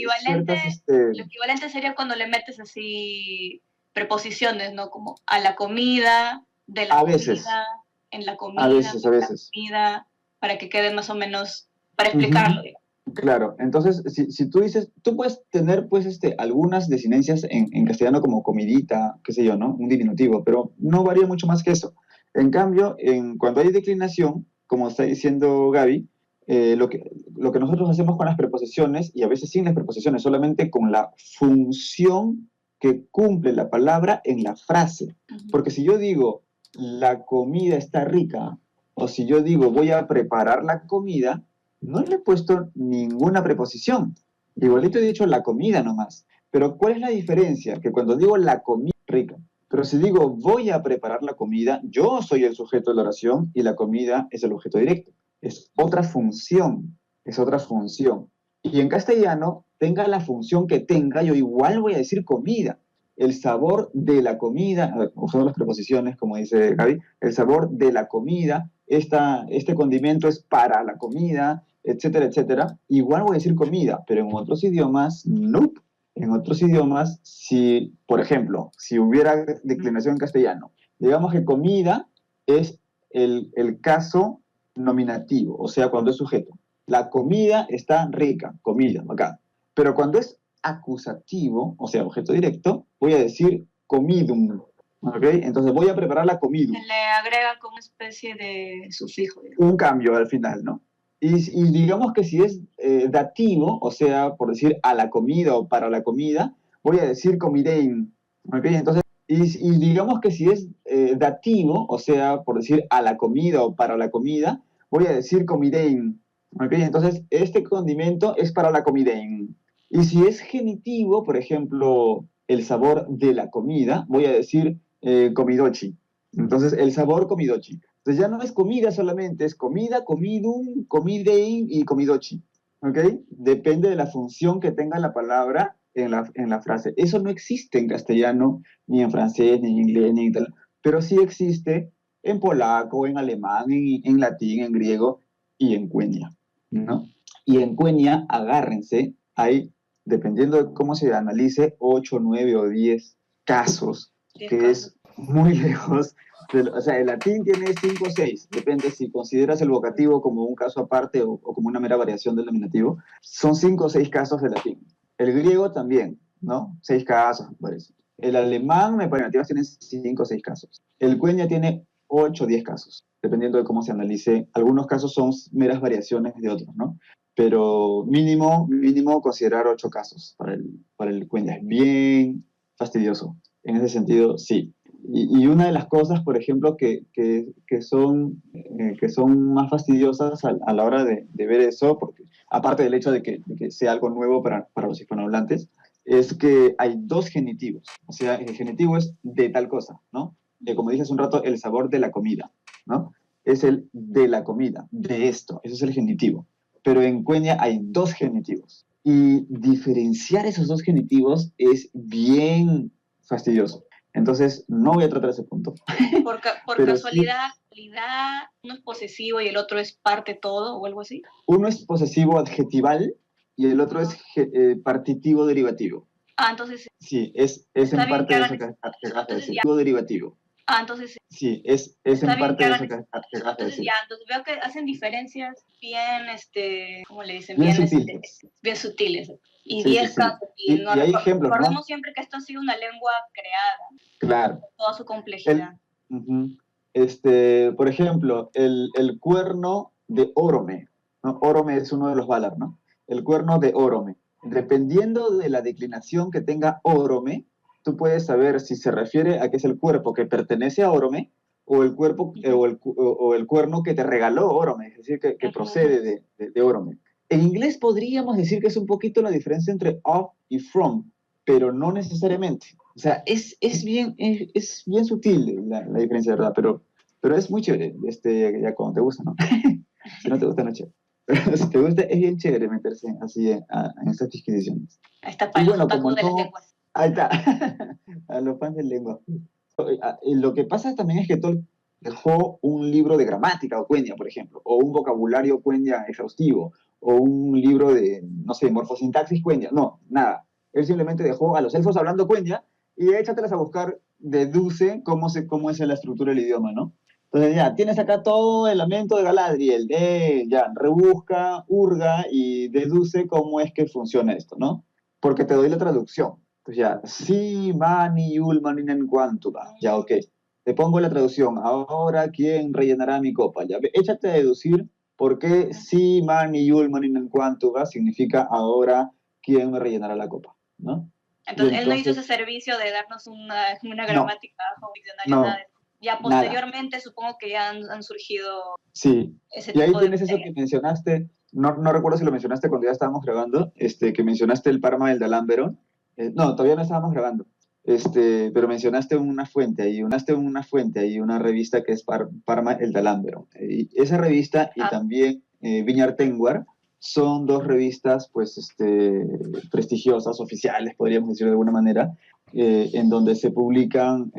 Lo equivalente sería cuando le metes así preposiciones, ¿no? Como a la comida, de la comida, en la comida, a veces. La comida, para que quede más o menos, para explicarlo. Claro, entonces, si tú dices, tú puedes tener, pues, algunas desinencias en castellano como comidita, qué sé yo, ¿no? Un diminutivo, pero no varía mucho más que eso. En cambio, cuando hay declinación, como está diciendo Gaby, lo que nosotros hacemos con las preposiciones, y a veces sin las preposiciones, solamente con la función que cumple la palabra en la frase. Porque si yo digo, la comida está rica, o si yo digo, voy a preparar la comida, no le he puesto ninguna preposición. Igualito he dicho la comida nomás. Pero ¿cuál es la diferencia? Que cuando digo la comida rica, pero si digo voy a preparar la comida, yo soy el sujeto de la oración y la comida es el objeto directo. Es otra función, es otra función. Y en castellano, tenga la función que tenga, yo igual voy a decir comida. El sabor de la comida, usando las preposiciones, como dice Gaby, el sabor de la comida, este condimento es para la comida, etcétera, etcétera. Igual voy a decir comida, pero en otros idiomas, no. En otros idiomas, por ejemplo, si hubiera declinación en castellano, digamos que comida es el caso nominativo, o sea, cuando es sujeto. La comida está rica, comida, acá. Pero cuando es acusativo, o sea, objeto directo, voy a decir comidum, ¿ok? Entonces voy a preparar la comidum. Se le agrega como especie de sufijo. Un cambio al final, ¿no? Y digamos que si es dativo, o sea, por decir a la comida o para la comida, voy a decir comidein, ¿ok? Entonces, y digamos que si es dativo, o sea, por decir a la comida o para la comida, voy a decir comidein, ¿ok? Entonces, este condimento es para la comidein. Y si es genitivo, por ejemplo, el sabor de la comida, voy a decir comidochi. Entonces, el sabor comidochi. Entonces ya no es comida solamente, es comida, comidum, comidein y comidochi. ¿Ok? Depende de la función que tenga la palabra en la frase. Eso no existe en castellano, ni en francés, ni en inglés, ni en tal, pero sí existe en polaco, en alemán, en latín, en griego y en quenya, ¿no? Y en Quenya, agárrense, hay, dependiendo de cómo se analice, 8, 9 o 10 casos, que es muy lejos. O sea, el latín tiene 5 o 6, depende si consideras el vocativo como un caso aparte o como una mera variación del nominativo. Son 5 o 6 casos de latín. El griego también, ¿no? 6 casos, me parece. El alemán, me parece, tiene 5 o 6 casos. El Quenya tiene 8 o 10 casos, dependiendo de cómo se analice. Algunos casos son meras variaciones de otros, ¿no? Pero mínimo considerar 8 casos para el Quenya. Es bien fastidioso. En ese sentido, sí. Y una de las cosas, por ejemplo, que son más fastidiosas a la hora de ver eso, porque aparte del hecho de que sea algo nuevo para los hispanohablantes, es que hay 2 genitivos. O sea, el genitivo es de tal cosa, ¿no? Como dije hace un rato, el sabor de la comida, ¿no? Es el de la comida, de esto. Eso es el genitivo. Pero en Quenya hay 2 genitivos. Y diferenciar esos 2 genitivos es bien fastidioso. Entonces, no voy a tratar ese punto. Por casualidad, uno es posesivo y el otro es parte todo o algo así. Uno es posesivo adjetival y el otro es partitivo derivativo. Entonces... Sí, es en parte de eso que acabas de decir. Partitivo derivativo. Entonces... Sí, es en parte de eso que acabas de decir. Entonces veo que hacen diferencias bien, ¿cómo le dicen? Bien sutiles. Bien sutiles. Y Sí, 10 sí. casos. Y hay ejemplos, recordemos ¿no? siempre que esto ha sido una lengua creada. Claro. Con toda su complejidad. Por ejemplo, el cuerno de Orome, ¿no? Orome es uno de los Valar, ¿no? El cuerno de Orome. Dependiendo de la declinación que tenga Orome, tú puedes saber si se refiere a que es el cuerpo que pertenece a Orome o el cuerpo o el cuerno que te regaló Orome, es decir, que procede de Orome. En inglés podríamos decir que es un poquito la diferencia entre of y from, pero no necesariamente. O sea, es bien sutil la diferencia, ¿verdad? Pero es muy chévere, ya cuando te gusta, ¿no? Si no te gusta, no es chévere. Pero si te gusta, es bien chévere meterse así en estas disquisiciones. Ahí está, para los otakus de las lenguas. Ahí está, a los fans de lengua. Lo que pasa también es que Tolkien dejó un libro de gramática o Quenya, por ejemplo, o un vocabulario Quenya exhaustivo, o un libro de, no sé, morfosintaxis Quenya. No, nada. Él simplemente dejó a los elfos hablando Quenya y échatelas a buscar, deduce cómo es la estructura del idioma, ¿no? Entonces ya, tienes acá todo el lamento de Galadriel, ya, rebusca, hurga y deduce cómo es que funciona esto, ¿no? Porque te doy la traducción. Entonces ya, si, mani, yul, maninen, quantuba, ya, ok. Te pongo la traducción, ahora, ¿quién rellenará mi copa? Ya, échate a deducir por qué si, mani, yul, maninen, quantuba significa ahora, ¿quién me rellenará la copa? ¿No? Entonces, él no hizo ese servicio de darnos una gramática o un diccionario, nada de eso. Ya posteriormente, nada. Supongo que ya han surgido ese tipo de... Y ahí tienes eso que mencionaste, no recuerdo si lo mencionaste cuando ya estábamos grabando, que mencionaste el Parma del Dalamberon. No, todavía no estábamos grabando. Pero mencionaste una fuente ahí, una revista que es Parma el Dalamberon. Y esa revista y también Viñar Tenguar son 2 revistas pues prestigiosas, oficiales, podríamos decir de alguna manera, en donde se publican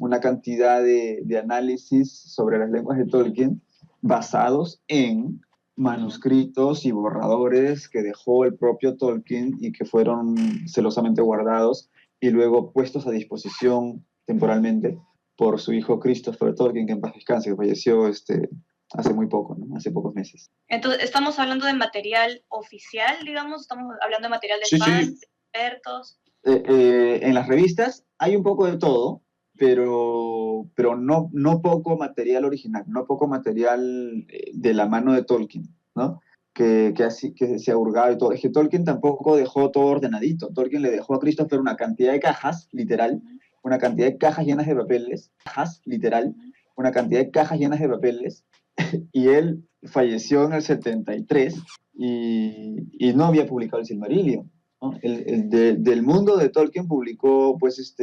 una cantidad de análisis sobre las lenguas de Tolkien basados en manuscritos y borradores que dejó el propio Tolkien y que fueron celosamente guardados y luego puestos a disposición temporalmente por su hijo Christopher Tolkien, que en paz descanse, que falleció hace muy poco, ¿no? Hace pocos meses. Entonces, ¿estamos hablando de material oficial, digamos? ¿Estamos hablando de material de fans, de expertos? En las revistas hay un poco de todo, pero no poco material original, no poco material de la mano de Tolkien, ¿no? Que se ha hurgado y todo. Es que Tolkien tampoco dejó todo ordenadito. Tolkien le dejó a Christopher una cantidad de cajas, literal, una cantidad de cajas llenas de papeles, una cantidad de cajas llenas de papeles, y él falleció en el 73 y no había publicado el Silmarillion, ¿no? Del mundo de Tolkien publicó pues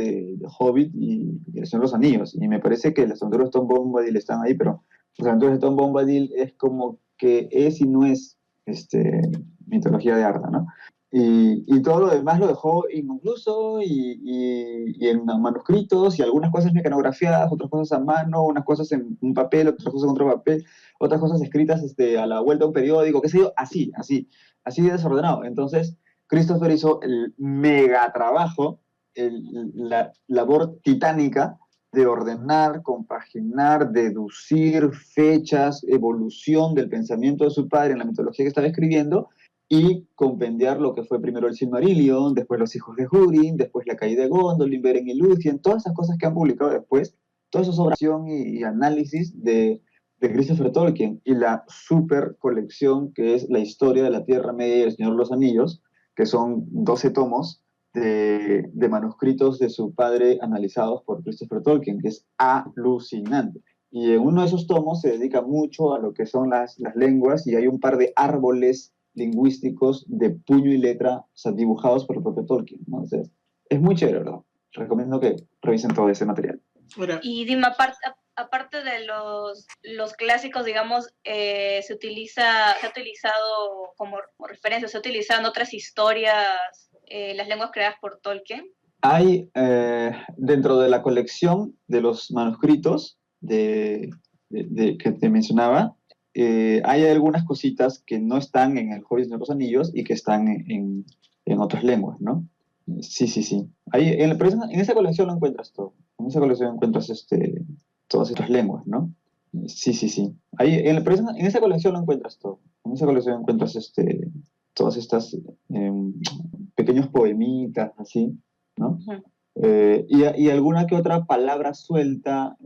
Hobbit y El Señor de los Anillos, y me parece que las aventuras de Tom Bombadil están ahí, pero las aventuras de Tom Bombadil es como que es y no es mitología de Arda, ¿no? Y todo lo demás lo dejó inconcluso y en manuscritos y algunas cosas mecanografiadas, otras cosas a mano, unas cosas en un papel, otras cosas en otro papel, otras cosas escritas a la vuelta de un periódico, qué sé yo, así de desordenado. Entonces, Christopher hizo el mega trabajo, la labor titánica de ordenar, compaginar, deducir fechas, evolución del pensamiento de su padre en la mitología que estaba escribiendo y compendiar lo que fue primero el Silmarillion, después los hijos de Húrin, después la caída de Gondolin, Beren y Lúthien, todas esas cosas que han publicado después, toda esa observación y análisis de Christopher Tolkien y la super colección que es la historia de la Tierra Media y el Señor de los Anillos, que son 12 tomos de manuscritos de su padre analizados por Christopher Tolkien, que es alucinante. Y en uno de esos tomos se dedica mucho a lo que son las lenguas y hay un par de árboles lingüísticos de puño y letra, o sea, dibujados por el propio Tolkien, ¿no? O sea, es muy chévere, ¿verdad? Recomiendo que revisen todo ese material. Ahora, Y dime, aparte de los clásicos, digamos, se ha utilizado como referencia, se utilizado en otras historias las lenguas creadas por Tolkien. Hay, dentro de la colección de los manuscritos que te mencionaba, hay algunas cositas que no están en el Hobbit de los Anillos y que están en otras lenguas, ¿no? Sí. Ahí, en esa colección lo encuentras todo. En esa colección encuentras todas estas lenguas, ¿no? Sí. Ahí, en esa colección lo encuentras todo. En esa colección encuentras todas estas pequeños poemitas, así, ¿no? Ujú. Y alguna que otra palabra suelta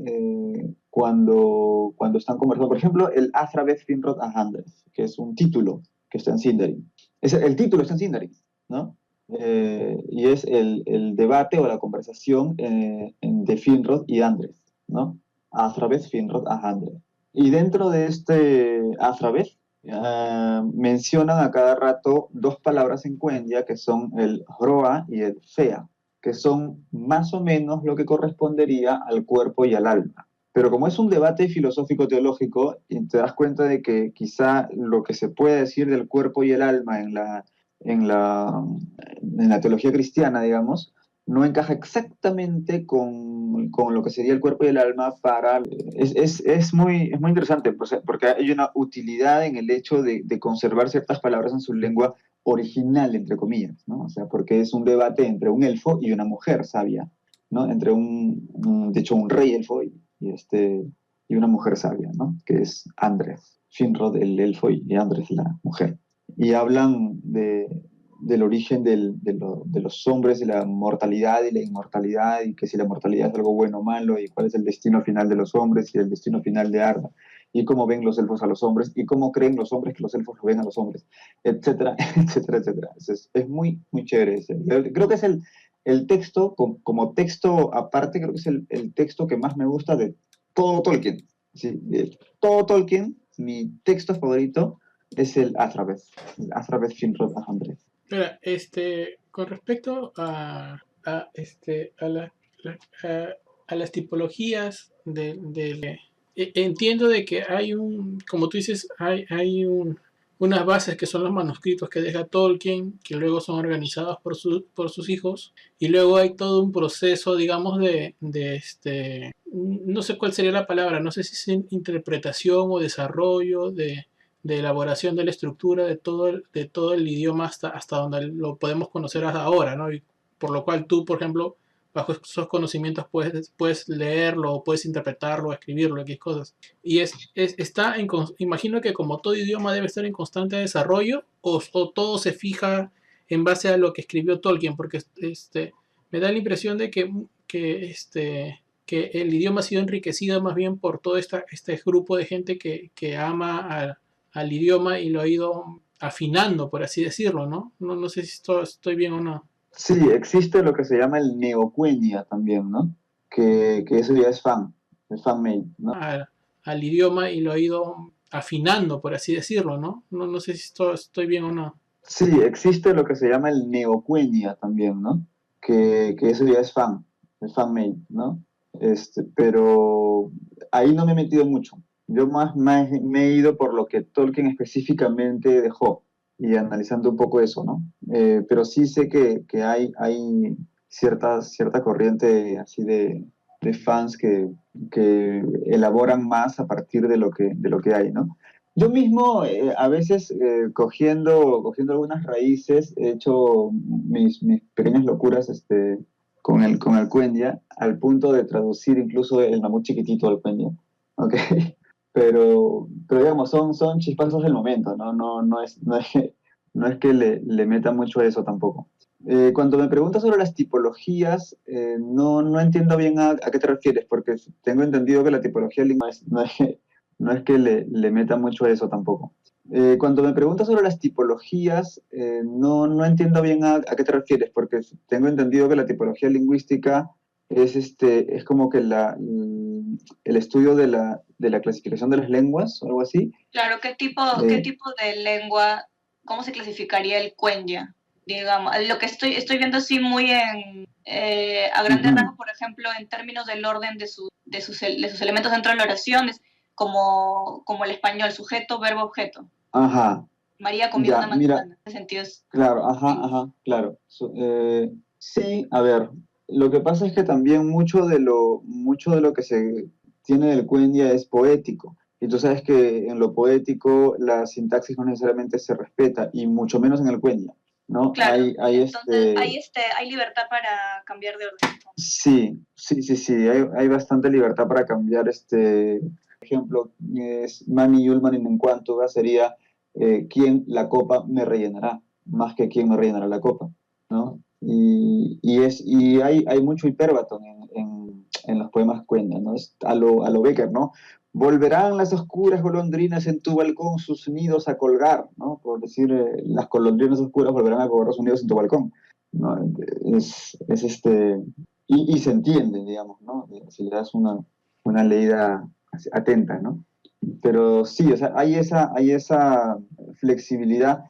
cuando están conversando. Por ejemplo, el Athrabeth Finrod Ahandreth, que es un título que está en Sindarin. El título está en Sindarin, ¿no? Y es el debate o la conversación de Finrod y Andreth, ¿no? Athrabeth Finrod Ahandreth. Y dentro de este Athrabeth mencionan a cada rato dos palabras en Quenya que son el Hroa y el Fea, que son más o menos lo que correspondería al cuerpo y al alma. Pero como es un debate filosófico-teológico, te das cuenta de que quizá lo que se puede decir del cuerpo y el alma en la teología cristiana, digamos, no encaja exactamente con lo que sería el cuerpo y el alma para... Es muy interesante, pues, porque hay una utilidad en el hecho de conservar ciertas palabras en su lengua original, entre comillas, ¿no? O sea, porque es un debate entre un elfo y una mujer sabia, ¿no? Entre de hecho, un rey elfo y una mujer sabia, ¿no? Que es Andreth, Finrod el elfo y Andreth la mujer. Y hablan del origen de los hombres, de la mortalidad y la inmortalidad, y que si la mortalidad es algo bueno o malo, y cuál es el destino final de los hombres y el destino final de Arda, y cómo ven los elfos a los hombres, y cómo creen los hombres que los elfos lo ven a los hombres, etcétera, etcétera. Es muy chévere. Creo que es el texto, como texto aparte, creo que es el texto que más me gusta de todo Tolkien. Sí, de todo Tolkien, mi texto favorito es el Athrabeth Finrod Ahandreth. ahora, con respecto a las tipologías entiendo de que hay como tú dices, hay unas bases que son los manuscritos que deja Tolkien, que luego son organizados por sus hijos, y luego hay todo un proceso, digamos, no sé cuál sería la palabra, no sé si es interpretación o desarrollo de elaboración de la estructura de todo el idioma hasta donde lo podemos conocer hasta ahora, ¿no? Y por lo cual tú, por ejemplo, bajo esos conocimientos puedes leerlo, puedes interpretarlo, escribirlo, X cosas. Y imagino que como todo idioma debe estar en constante desarrollo, o todo se fija en base a lo que escribió Tolkien, porque me da la impresión de que el idioma ha sido enriquecido más bien por todo este grupo de gente que ama al idioma y lo ha ido afinando, por así decirlo, ¿no? No sé si estoy bien o no. Sí, existe lo que se llama el neoquenia también, ¿no? Que eso ya es fan-made, ¿no? Al idioma y lo ha ido afinando, por así decirlo, ¿no? No sé si estoy bien o no. Sí, existe lo que se llama el neoquenia también, ¿no? Que eso ya es fan-made, ¿no? Pero ahí no me he metido mucho. Yo más me he ido por lo que Tolkien específicamente dejó, y analizando un poco eso, ¿no? Pero sí sé que hay cierta corriente así de fans que elaboran más a partir de lo que hay, ¿no? Yo mismo, a veces, cogiendo algunas raíces, he hecho mis pequeñas locuras con el cuenya, al punto de traducir incluso el mamut chiquitito al cuenya, ¿ok? Pero digamos, son chispazos del momento, ¿no? No es que le meta mucho a eso tampoco. Cuando me preguntas sobre las tipologías, no entiendo bien a qué te refieres, porque tengo entendido que la tipología lingüística no es que le meta mucho a eso tampoco. Cuando me preguntas sobre las tipologías, no entiendo bien a qué te refieres, porque tengo entendido que la tipología lingüística es como que el estudio de la clasificación de las lenguas o algo así. Claro, ¿qué tipo de lengua, cómo se clasificaría el cuenya? Digamos, lo que estoy viendo así muy a grandes rasgos, por ejemplo, en términos del orden de sus elementos dentro de la oración, es como el español, sujeto, verbo, objeto. Ajá. María comió una Mira, manzana. En ese sentido es... claro, ajá, claro. Sí, a ver, lo que pasa es que también mucho de lo que se tiene del cuenya es poético. Y tú sabes que en lo poético la sintaxis no necesariamente se respeta, y mucho menos en el cuenya, ¿no? Claro, entonces hay libertad para cambiar de orden. Sí, hay bastante libertad para cambiar por ejemplo, es Mani Yulman en cuanto sería quién la copa me rellenará, más que quién me rellenará la copa, ¿no? Y hay mucho hipérbaton en los poemas cuenya, ¿no? Es a lo Becker, ¿no? Volverán las oscuras golondrinas en tu balcón sus nidos a colgar, ¿no? Por decir, las golondrinas oscuras volverán a colgar sus nidos en tu balcón, ¿no? Es y se entiende, digamos, ¿no? Si le das una leída atenta, ¿no? Pero sí, o sea, hay esa flexibilidad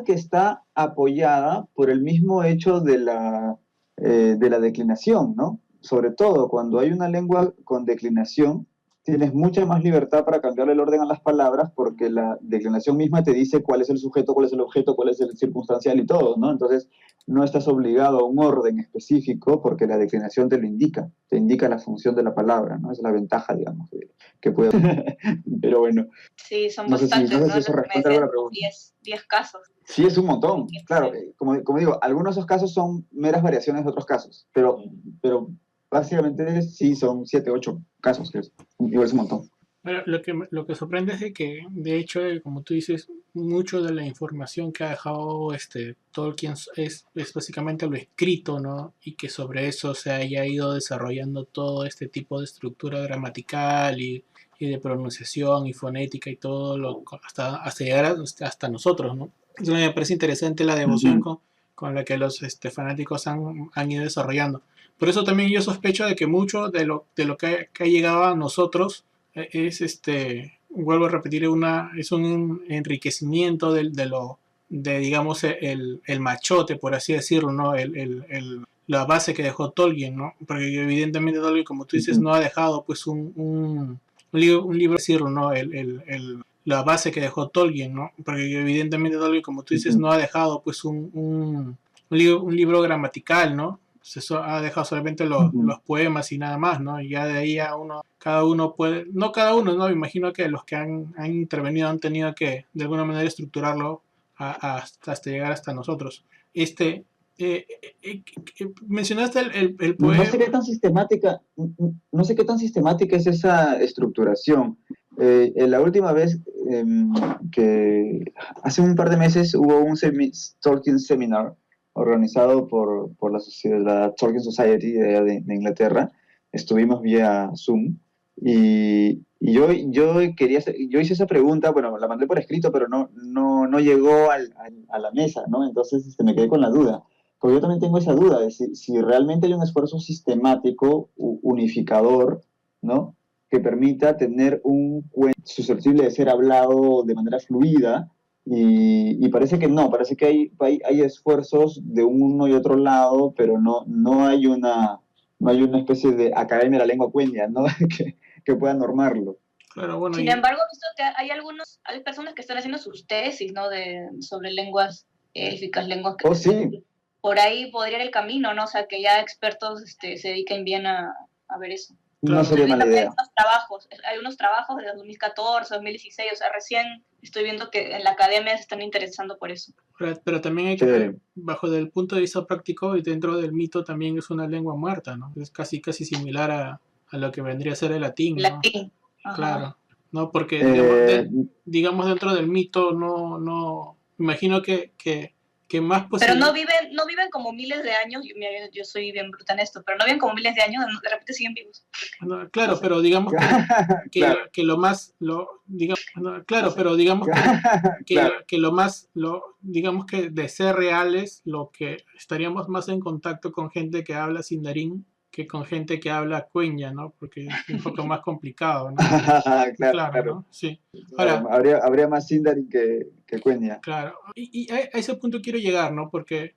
que está apoyada por el mismo hecho de la declinación, ¿no? Sobre todo cuando hay una lengua con declinación, tienes mucha más libertad para cambiarle el orden a las palabras, porque la declinación misma te dice cuál es el sujeto, cuál es el objeto, cuál es el circunstancial y todo, ¿no? Entonces, no estás obligado a un orden específico porque la declinación te indica la función de la palabra, ¿no? Esa es la ventaja, digamos, que puede... Pero bueno, Sí, son no sé bastantes, si ¿no? eso Me responde a decías la pregunta. 10 casos. Sí, es un montón, claro. Sí. Como digo, algunos de esos casos son meras variaciones de otros casos, pero básicamente sí son 7, 8 casos, que igual es un montón. Bueno, lo que sorprende es de que, de hecho, como tú dices, mucho de la información que ha dejado Tolkien es básicamente lo escrito, ¿no? Y que sobre eso se haya ido desarrollando todo este tipo de estructura gramatical y de pronunciación y fonética y todo, hasta llegar hasta nosotros, ¿no? Entonces me parece interesante la devoción con la que los fanáticos han ido desarrollando. Por eso también yo sospecho de que mucho de lo que ha llegado a nosotros es vuelvo a repetir, es un enriquecimiento de digamos, el machote, por así decirlo, ¿no? La base que dejó Tolkien, ¿no? Porque evidentemente Tolkien, como tú dices, no ha dejado pues un libro, decirlo, ¿no? La base que dejó Tolkien, ¿no? Porque evidentemente Tolkien, como tú dices, no ha dejado pues un libro gramatical, ¿no? Eso ha dejado solamente los poemas y nada más, ¿no? Y ya de ahí cada uno puede, no cada uno, ¿no? Me imagino que los que han intervenido han tenido que de alguna manera estructurarlo hasta llegar hasta nosotros. Eh, eh, Mencionaste el No poema. sé qué tan sistemática, no sé qué tan sistemática es esa estructuración. La última vez que hace un par de meses hubo un Tolkien Seminar organizado por la Tolkien Society de Inglaterra. Estuvimos vía Zoom y yo hice esa pregunta, bueno, la mandé por escrito, pero no llegó a la mesa, ¿no? Entonces me quedé con la duda. Porque yo también tengo esa duda de si realmente hay un esfuerzo sistemático, unificador, ¿no? Que permita tener un cuento susceptible de ser hablado de manera fluida, y parece que no, parece que hay esfuerzos de uno y otro lado, pero no hay una especie de academia de la lengua cuenya, ¿no? que pueda normarlo. Claro, bueno, Sin y embargo, he visto que hay personas que están haciendo sus tesis, ¿no? Sobre lenguas élficas, lenguas Oh, sí, por ahí podría ir el camino, ¿no? O sea, que ya expertos se dediquen bien a ver eso. no claro, Estoy sería mala viendo que idea. hay unos trabajos de 2014, 2016, o sea, recién estoy viendo que en la academia se están interesando por eso. pero también hay que ver, Chévere. bajo el punto de vista práctico y dentro del mito también es una lengua muerta, ¿no? Es casi similar a lo que vendría a ser el latín, ¿no? Latín. Ajá. Claro, ¿no? Porque Eh, digamos dentro del mito no, imagino que más Pero posible, no viven como miles de años, mira, yo soy bien bruta en esto, pero no viven como miles de años, de repente siguen vivos. no, No claro, sé. pero digamos claro, que lo más, digamos, no, No claro, sé. pero digamos claro. que lo más, digamos que de ser reales, lo que estaríamos más en contacto con gente que habla sindarín que con gente que habla cuenya, ¿no? Porque es un poco más complicado, ¿no? Claro, Claro, claro, ¿no? Sí. claro. Ahora, Habría más Sindarin que Quenya. claro, y a ese punto quiero llegar, ¿no? Porque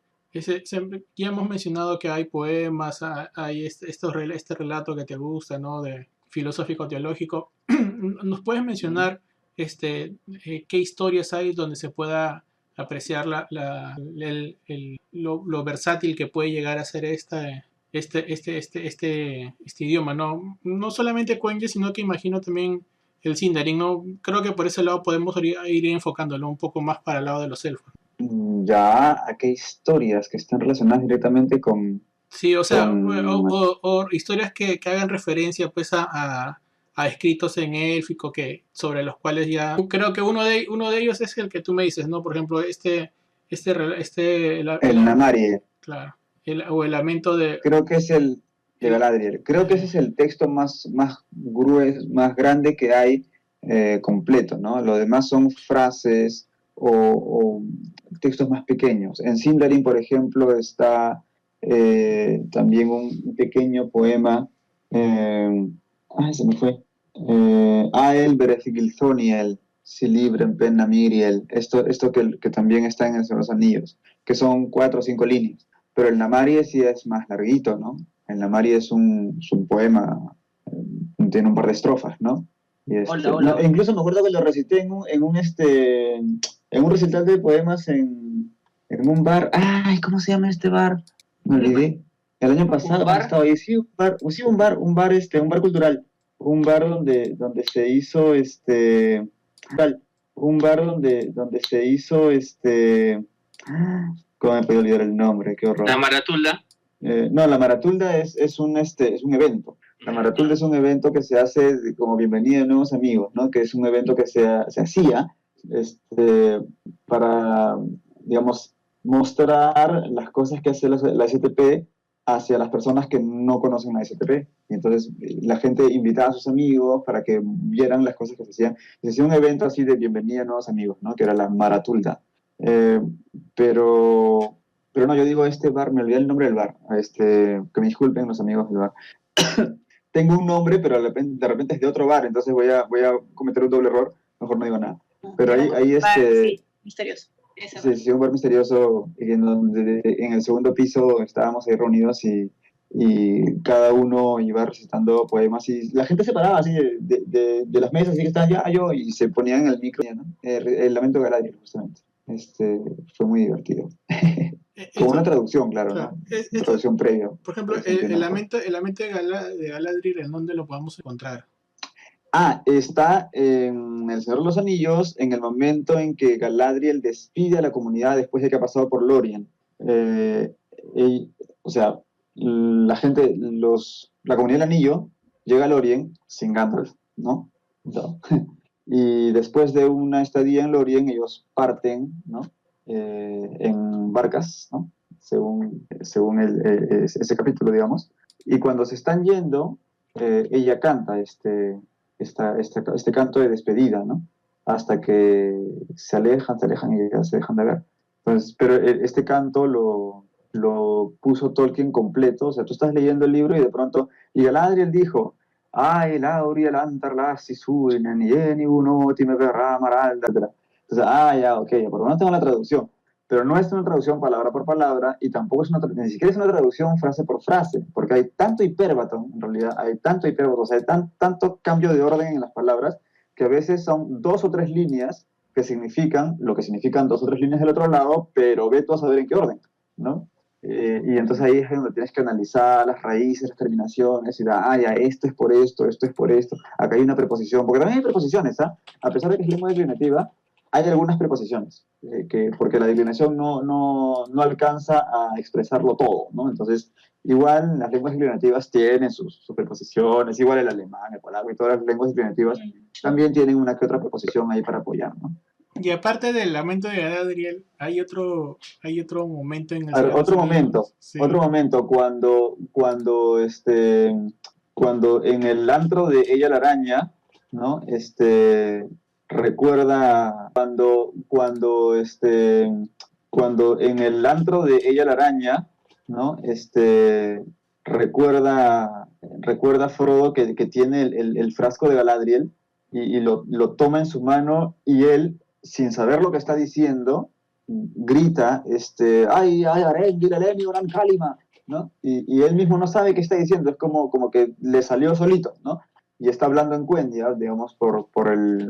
ya hemos mencionado que hay poemas, hay este relato que te gusta, ¿no? De filosófico-teológico. ¿Nos puedes mencionar qué historias hay donde se pueda apreciar lo versátil que puede llegar a ser este idioma, ¿no? No solamente Cuenca, sino que imagino también el Sindarin, ¿no? Creo que por ese lado podemos ir enfocándolo un poco más para el lado de los elfos. Ya, ¿a qué historias que están relacionadas directamente Sí, o sea, con o historias que hagan referencia pues a escritos en élfico sobre los cuales ya creo que uno de ellos es el que tú me dices, ¿no? Por ejemplo, el Namarie? claro, o el lamento Creo que es el de el- Galadriel. Creo que ese eh, es el texto más grueso, más grande que hay completo, ¿no? Lo demás son frases o textos más pequeños. En Sindarin, por ejemplo, está también un pequeño poema. Se me fue. Ael Berethgilthoniel, si libren penna Miriel. Esto que también está en el Señor de los Anillos, que son 4 o 5 líneas. Pero el Namarie sí es más larguito, ¿no? El Namarie es un poema, tiene un par de estrofas, ¿no? Y Hola, no, hola. incluso me acuerdo que lo recité en un recital de poemas en un bar. Ay, ¿cómo se llama este bar? Me olvidé. El año pasado cuando bar? estaba ahí, sí, un bar cultural, un bar donde se hizo un bar donde se hizo ¿cómo me puedo olvidar el nombre? Qué horror. La maratulda. No, la Maratulda es un evento. La Maratulda es un evento que se hace como bienvenida de nuevos amigos, ¿no? Que es un evento que se hacía para, digamos, mostrar las cosas que hace la STP hacia las personas que no conocen la STP. Y entonces la gente invitaba a sus amigos para que vieran las cosas que se hacían. Y se hacía un evento así de bienvenida a nuevos amigos, ¿no? Que era la Maratulda. Eh, pero pero no, yo digo este bar, me olvidé el nombre del bar. Que me disculpen los amigos del bar. Tengo un nombre, pero de repente es de otro bar, entonces voy a cometer un doble error. Mejor no digo nada. Pero ahí Sí, misterioso. Ese sí, sí, un bar misterioso en donde en el segundo piso estábamos ahí reunidos y cada uno iba recitando poemas y la gente se paraba así de las mesas, así que estaba ya yo y se ponían en el micro, ¿no? El lamento de Galadriel, justamente. Fue muy divertido. Con una esto, traducción, claro, claro, ¿no? Una traducción previa, por ejemplo, para que se entienda mejor. el lamento de Galadriel, ¿en dónde lo podamos encontrar? Está en El Señor de los Anillos, en el momento en que Galadriel despide a la comunidad después de que ha pasado por Lorien. Eh, o sea, la comunidad del Anillo llega a Lorien sin Gandalf, ¿no? No. Y después de una estadía en Lorien, ellos parten, ¿no? En barcas, ¿no? Según ese capítulo, digamos. Y cuando se están yendo, ella canta este canto de despedida, ¿no? Hasta que se alejan y ya se dejan de ver. Entonces, pero este canto lo puso Tolkien completo, o sea, tú estás leyendo el libro y de pronto, y Galadriel dijo, ay, Lauriel antar lassi suinen, yeni unoti me verrà maralda, etc. Entonces, ya, ok, por lo menos tengo la traducción. pero no es una traducción palabra por palabra y tampoco es ni siquiera es una traducción frase por frase, porque hay tanto hipérbato, en realidad, hay tanto hipérbato, o sea, hay tanto cambio de orden en las palabras que a veces son 2 o 3 líneas que significan lo que significan 2 o 3 líneas del otro lado, pero ve tú a saber en qué orden, ¿no? Y entonces ahí es donde tienes que analizar las raíces, las terminaciones, y ya, esto es por esto es por esto, acá hay una preposición, porque también hay preposiciones, ¿ah? A pesar de que es lengua declinativa, hay algunas preposiciones, porque la declinación no alcanza a expresarlo todo, ¿no? Entonces, igual las lenguas declinativas tienen sus preposiciones, igual el alemán, el polaco y todas las lenguas declinativas también tienen una que otra preposición ahí para apoyar, ¿no? Y aparte del lamento de Galadriel, hay otro momento en el A ver, Señor de los Anillos. Sí. otro momento, cuando en el antro de Ella la Araña, ¿no? Recuerda cuando en el antro de Ella la Araña, ¿no? Recuerda Frodo que tiene el frasco de Galadriel y lo toma en su mano y él, sin saber lo que está diciendo, grita, ay, Arendil, Eleni, Oran Kalima, ¿no? Y él mismo no sabe qué está diciendo, es como que le salió solito, ¿no? Y está hablando en Cuendia, digamos, por el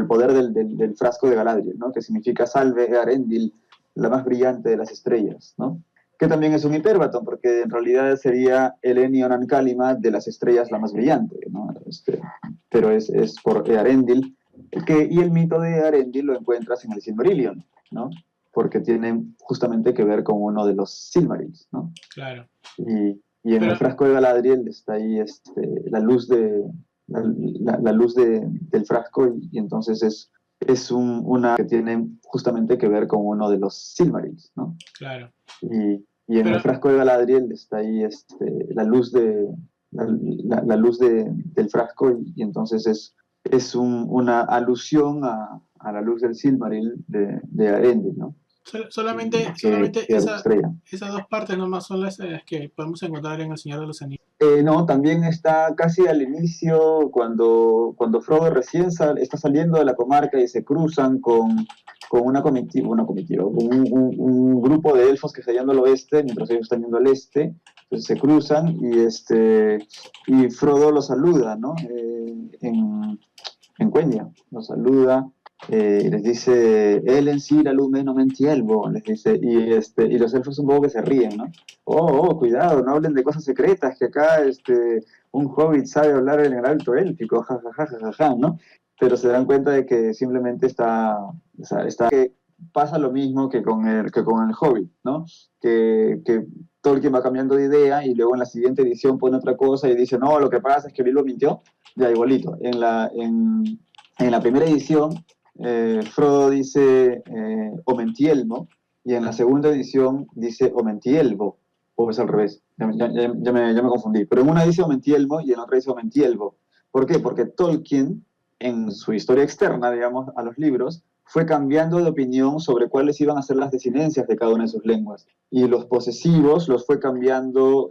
poder del frasco de Galadriel, ¿no? Que significa salve Arendil, la más brillante de las estrellas, ¿no? Que también es un hipérbato, porque en realidad sería Eleni Onan Kalima, de las estrellas la más brillante, ¿no? Pero es por Arendil, y el mito de Arendil lo encuentras en el Silmarillion, ¿no? Porque tienen justamente que ver con uno de los Silmarils, ¿no? Claro. Y en el frasco de Galadriel está ahí la luz la luz del frasco y entonces es una que tiene justamente que ver con uno de los Silmarils, ¿no? Claro. Y en el frasco de Galadriel está ahí la luz la luz del frasco y entonces es una alusión a la luz del Silmaril de Arendil, ¿no? Solamente que esas dos partes nomás son las que podemos encontrar en El Señor de los Anillos. No, también está casi al inicio, cuando Frodo recién está saliendo de la comarca y se cruzan con una comitiva, un grupo de elfos que está yendo al oeste, mientras ellos están yendo al este, entonces se cruzan y Frodo los saluda, ¿no? En Quenya, los saluda. Les dice, Elen sí, la luz no mentielvo, les dice, y los elfos un poco que se ríen, ¿no? Cuidado, no hablen de cosas secretas, que acá un hobbit sabe hablar en el alto élfico, jajajajaja, ¿no? Pero se dan cuenta de que simplemente que pasa lo mismo que con el hobbit, ¿no? Que Tolkien va cambiando de idea y luego en la siguiente edición pone otra cosa y dice, no, lo que pasa es que Bilbo mintió, ya igualito. En la primera edición, Frodo dice Omentielmo, y en la segunda edición dice Omentielvo, o es al revés, ya me confundí, pero en una dice Omentielmo y en otra dice Omentielvo. ¿Por qué? Porque Tolkien, en su historia externa, digamos, a los libros, fue cambiando de opinión sobre cuáles iban a ser las desinencias de cada una de sus lenguas, y los posesivos los fue cambiando,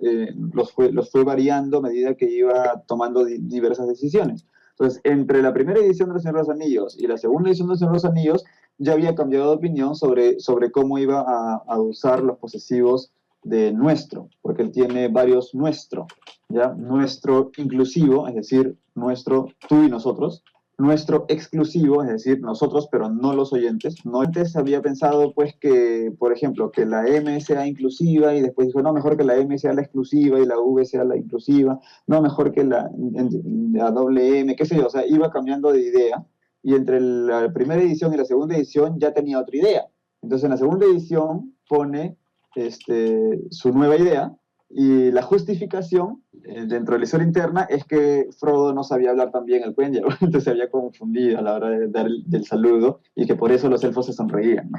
los fue variando a medida que iba tomando diversas decisiones. Entonces, entre la primera edición de Los Señor de los Anillos y la segunda edición de Los Señor de los Anillos, ya había cambiado de opinión sobre cómo iba a usar los posesivos de nuestro, porque él tiene varios nuestro, ¿ya? Nuestro inclusivo, es decir, nuestro, tú y nosotros. Nuestro exclusivo, es decir, nosotros, pero no los oyentes. No, antes había pensado, pues, que, por ejemplo, que la M sea inclusiva y después dijo, no, mejor que la M sea la exclusiva y la V sea la inclusiva, no, mejor que la doble M, qué sé yo, o sea, iba cambiando de idea y entre la primera edición y la segunda edición ya tenía otra idea. Entonces, en la segunda edición pone su nueva idea y la justificación dentro de la historia interna es que Frodo no sabía hablar tan bien el Quenya, entonces se había confundido a la hora de dar del saludo y que por eso los elfos se sonreían, ¿no?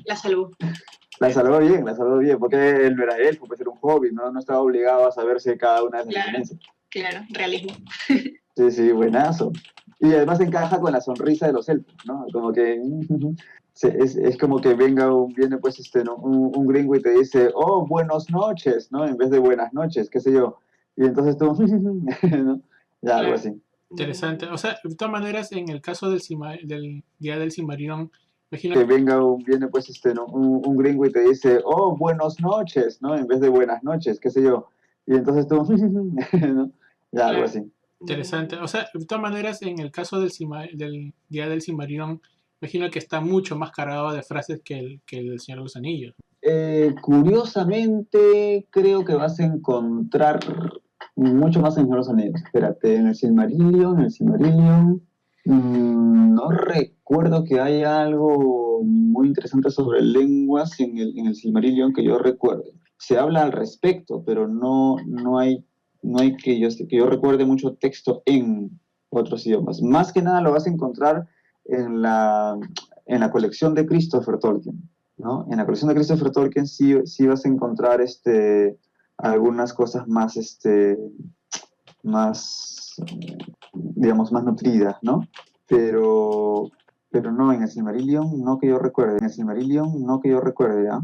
La salvó. La salvó bien, porque él no era elfo, pues era un hobbit, no estaba obligado a saberse cada una de las diferencias. Claro, realismo. Sí, buenazo. Y además encaja con la sonrisa de los elfos, ¿no? Como que es como que viene pues un gringo y te dice, oh, buenas noches, ¿no? En vez de buenas noches, qué sé yo. Y entonces tú, ¿no? Ya, algo así. Interesante. O sea, de todas maneras, en el caso del Día del Silmarillion, Imagino Que viene pues ¿no? un gringo y te dice, oh, buenas noches, ¿no? En vez de buenas noches, qué sé yo. Y entonces tú, ¿no? Ya, algo así. interesante. O sea, de todas maneras, en el caso del Día del Silmarillion, imagino que está mucho más cargado de frases que el Señor de los Anillos. Curiosamente, creo que vas a encontrar mucho más en los Anillos. Espérate, en el Silmarillion, no recuerdo que haya algo muy interesante sobre lenguas en el Silmarillion que yo recuerde. Se habla al respecto, pero no hay que yo recuerde mucho texto en otros idiomas. Más que nada lo vas a encontrar en la colección de Christopher Tolkien, ¿no? En la colección de Christopher Tolkien sí vas a encontrar algunas cosas más, digamos, más nutridas, ¿no? Pero no, en el Silmarillion no que yo recuerde, ¿ah?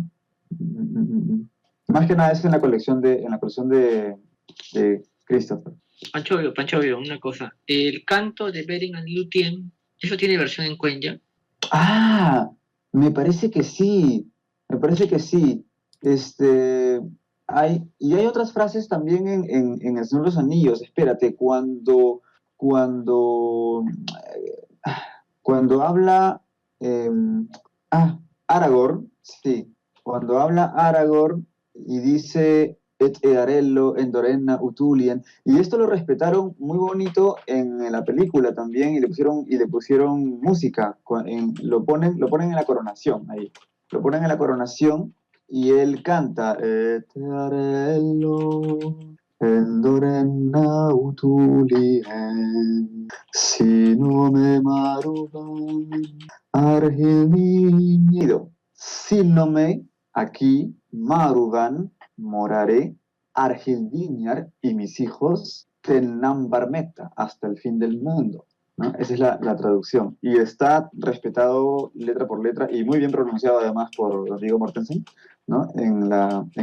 Más que nada es en la colección de Christopher. Pancho Vio, una cosa. El canto de Beren and Lúthien, ¿eso tiene versión en Quenya? Ah, me parece que sí, me parece que sí. Hay otras frases también en El Señor de los Anillos. Espérate, cuando, cuando habla eh, Aragorn, sí, cuando habla Aragorn y dice Et earello endorena utulien, y esto lo respetaron muy bonito en la película también, y le pusieron música, lo ponen en la coronación, ahí, lo ponen en la coronación, y él canta Et earello endorena utulien, si no me marugan Arginido, Sílome, aquí, Marugan, moraré, Argildiniar y mis hijos, Tenambarmeta, hasta el fin del mundo, ¿no? Esa es la traducción. Y está respetado letra por letra y muy bien pronunciado además por Viggo Mortensen, ¿no? En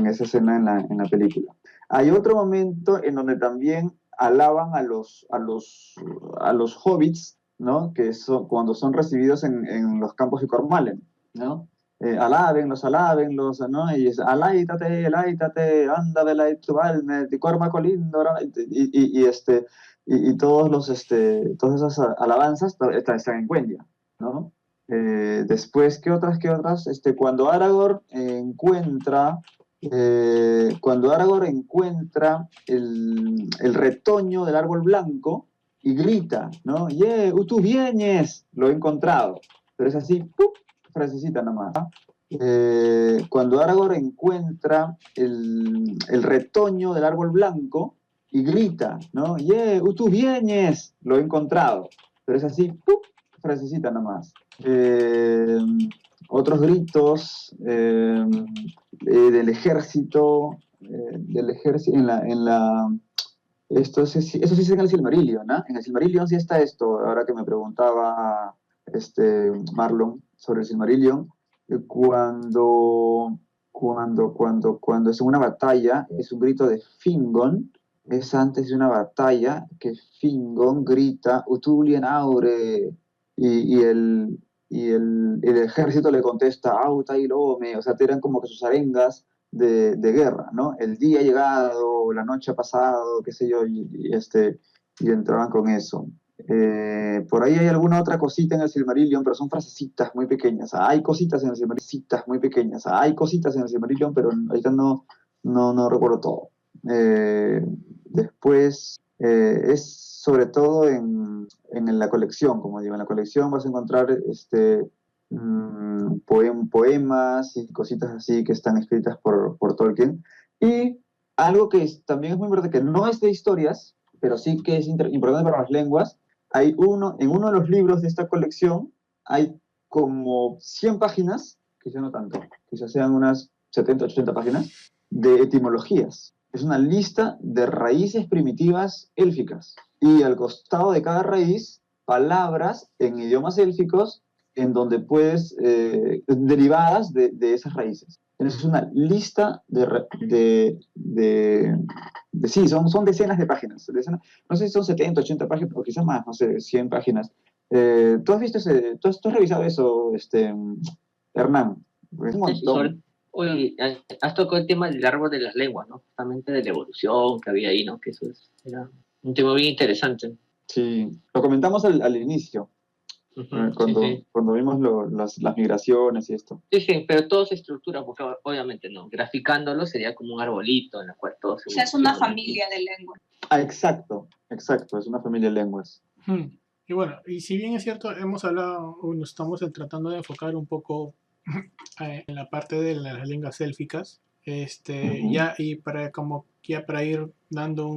esa escena en la película. Hay otro momento en donde también alaban a los hobbits, ¿no? Que cuando son recibidos en los campos de Cormalen, ¿no? Alábenlos, ¿no? Y es, aláitate, anda velaitzbalme, ti corma colindo, y todas esas alabanzas están en Quenya, ¿no? Después, ¿qué otras? Cuando Aragorn encuentra el retoño del árbol blanco y grita, ¿no? ¡Yeah, tú vienes! Lo he encontrado. Pero es así, ¡pum! Frasecita nomás. Cuando Aragorn encuentra el retoño del árbol blanco y grita, ¿no? ¡Yeah, tú vienes! Lo he encontrado. Pero es así, ¡pum! Frasecita nomás. Otros gritos del ejército, eso sí es en el Silmarillion, ¿no? En el Silmarillion sí está esto, ahora que me preguntaba Marlon sobre el Silmarillion, cuando es una batalla, es un grito de Fingon, es antes de una batalla que Fingon grita Utulien aure, y el ejército le contesta Auta y Lome, o sea, eran como que sus arengas de guerra, ¿no? El día ha llegado, la noche ha pasado, qué sé yo, y entraban con eso. Por ahí hay alguna otra cosita en el Silmarillion, pero son frasecitas muy pequeñas. Hay cositas en el Silmarillion, pero ahorita no recuerdo todo. Después, es sobre todo en la colección, como digo, en la colección vas a encontrar poemas y cositas así que están escritas por Tolkien. Y algo que también es muy importante, que no es de historias, pero sí que es importante para las lenguas, en uno de los libros de esta colección hay como 100 páginas, quizá no tanto, quizás sean unas 70, 80 páginas, de etimologías. Es una lista de raíces primitivas élficas. Y al costado de cada raíz, palabras en idiomas élficos en donde derivadas de esas raíces. Entonces es una lista sí, son decenas de páginas. No sé si son 70, 80 páginas, o quizás más, no sé, 100 páginas ¿Tú has visto tú has revisado eso, Hernán? Es un montón. Oye, has tocado el tema del árbol de las lenguas, ¿no? Justamente de la evolución que había ahí, ¿no? Que era un tema bien interesante. Sí, lo comentamos al inicio, Sí. cuando vimos las migraciones y esto. Sí, pero todo se estructura, porque obviamente no. Graficándolo sería como un arbolito en el cual todo se O sea, es una familia de lenguas. Ah, exacto, es una familia de lenguas. Y bueno, y si bien es cierto, hemos hablado, o nos estamos tratando de enfocar un poco en la parte de las lenguas élficas, ya y para ir dando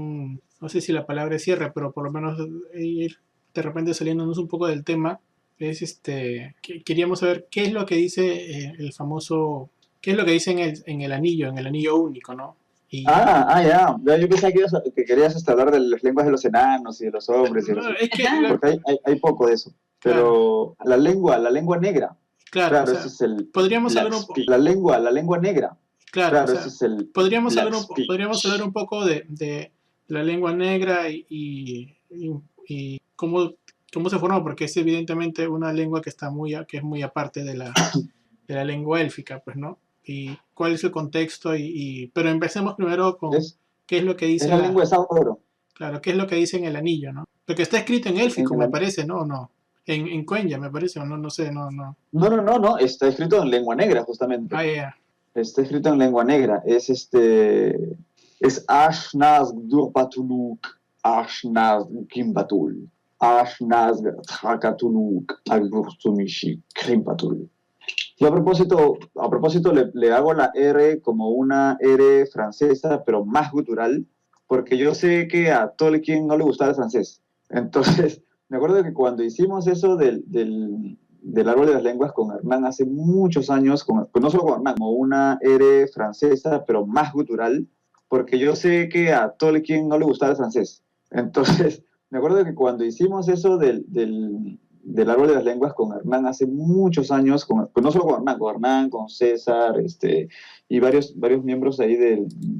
no sé si la palabra es cierre, pero por lo menos ir de repente saliéndonos un poco del tema, es queríamos saber qué es lo que dice el famoso, qué es lo que dice en el anillo único, ¿no? Y, ya. Yo pensaba que querías hablar de las lenguas de los enanos y de los hombres. es que porque hay poco de eso. Pero la lengua negra. Claro, o sea, ese es el podríamos hablar un poco. La lengua negra. Claro, o sea, ese es el podríamos black hablar un poco de la lengua negra y cómo se forma, porque es evidentemente una lengua que es muy aparte de la lengua élfica, pues, ¿no? Y cuál es el contexto, pero empecemos primero con qué es lo que dice es la lengua de Sauro. Claro, qué es lo que dice en el anillo, ¿no? Porque está escrito en élfico, me parece, ¿no? ¿O no? En Quenya, me parece, o no sé, no. No, está escrito en lengua negra, justamente. Ya. Está escrito en lengua negra. Es Ashnaz Durbatuluk, Ashnaz Kimbatul, Ashnaz Hakatuluk, Agursumishi, Kimbatul. Y a propósito le hago la R como una R francesa, pero más gutural, porque yo sé que a Tolkien no le gustaba el francés. Entonces, me acuerdo que cuando hicimos eso del árbol de las lenguas con Hernán hace muchos años, pues no solo con Hernán, como una R francesa, pero más gutural, porque yo sé que a Tolkien no le gustaba el francés. Entonces, me acuerdo que cuando hicimos eso del árbol de las lenguas con Hernán hace muchos años, pues no solo con Hernán, con César, y varios miembros ahí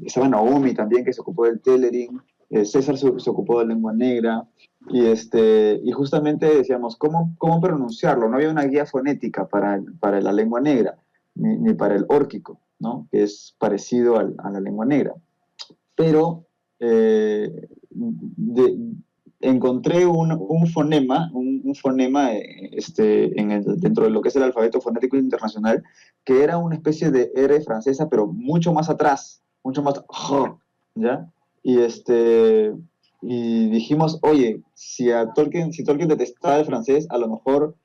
estaba Naomi también, que se ocupó del tailoring, César se ocupó de lengua negra, y justamente decíamos, ¿cómo pronunciarlo? No había una guía fonética para la lengua negra, ni para el órquico, ¿no? Que es parecido a la lengua negra. Pero encontré un fonema dentro de lo que es el alfabeto fonético internacional, que era una especie de R francesa, pero mucho más atrás, mucho más, ¿ya? Y dijimos, oye, si Tolkien detestaba el francés, a lo mejor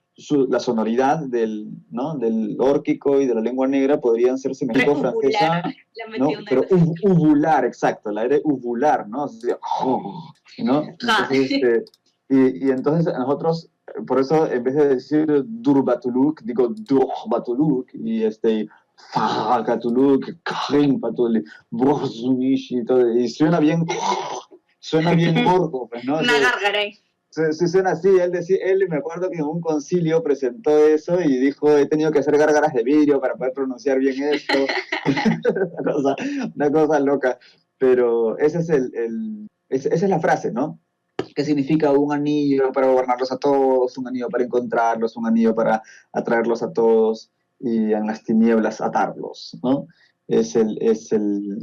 la sonoridad del órquico y de la lengua negra podrían ser semejantes francesa, ¿no? Pero uvular, exacto, la R uvular, ¿no? O sea, ¿no? Entonces, y entonces nosotros, por eso en vez de decir Durbatuluk, digo Durbatuluk, y Fakatuluk, Krimpatuluk, Burzumish, y suena bien gordo, pues, ¿no? Una gargaray. Sí, suena así. Él me acuerdo que en un concilio presentó eso y dijo, he tenido que hacer gárgaras de vidrio para poder pronunciar bien esto. una cosa loca. Pero esa es la frase, ¿no? ¿Qué significa un anillo para gobernarlos a todos, un anillo para encontrarlos, un anillo para atraerlos a todos y en las tinieblas atarlos, ¿no? Es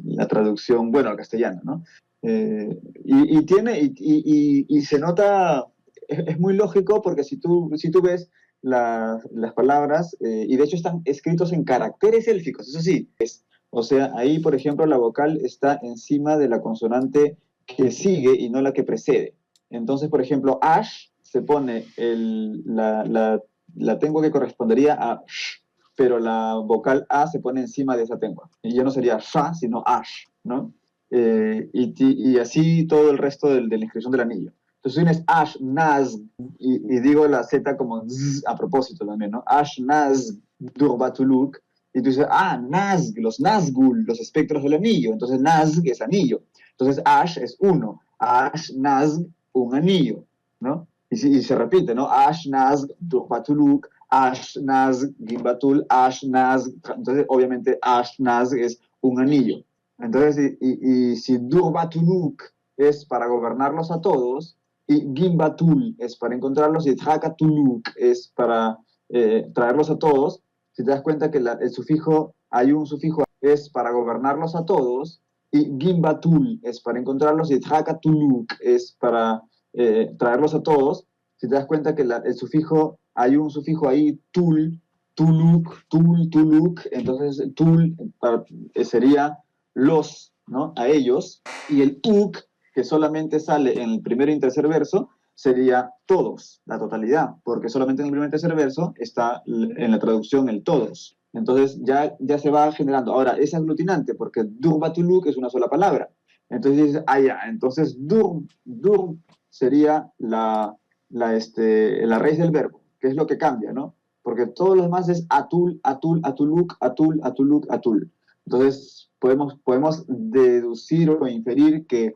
la traducción, bueno, al castellano, ¿no? Y se nota, es muy lógico porque si tú ves las palabras, y de hecho están escritos en caracteres élficos, eso sí, o sea, ahí por ejemplo la vocal está encima de la consonante que sigue y no la que precede. Entonces, por ejemplo, ash se pone la lengua que correspondería a sh, pero la vocal a se pone encima de esa lengua. Y ya no sería sha, sino ash, ¿no? Y así todo el resto de la inscripción del anillo. Entonces tienes Ash, Naz, y digo la Z como zzz, a propósito también, ¿no? Ash, Naz, Durbatuluk, y tú dices, Nazg, los Nazgul, los espectros del anillo. Entonces Nazg es anillo. Entonces Ash es uno, Ash, Nazg, un anillo, ¿no? Y se repite, ¿no? Ash, Nazg, Durbatuluk, Ash, Nazg, Gimbatul, Ash, Nazg. Entonces, obviamente, Ash, Nazg es un anillo. Entonces, y si Durbatuluk es para gobernarlos a todos, y Gimbatul es para encontrarlos, y Hakatuluk es para traerlos a todos. Si te das cuenta que el sufijo, hay un sufijo, es para gobernarlos a todos, y Gimbatul es para encontrarlos, y Hakatuluk es para traerlos a todos. Si te das cuenta que el sufijo, hay un sufijo ahí, tul, tuluk, tul, tuluk, entonces tul sería los, ¿no? A ellos, y el uk, que solamente sale en el primer y tercer verso, sería todos, la totalidad, porque solamente en el primer y tercer verso está en la traducción el todos. Entonces ya se va generando. Ahora, es aglutinante, porque durbatuluk es una sola palabra. Entonces dices, ya, entonces dur sería la raíz del verbo, que es lo que cambia, ¿no? Porque todo lo demás es atul, atul, atuluk, atul, atuluk, atul. Entonces podemos deducir o inferir que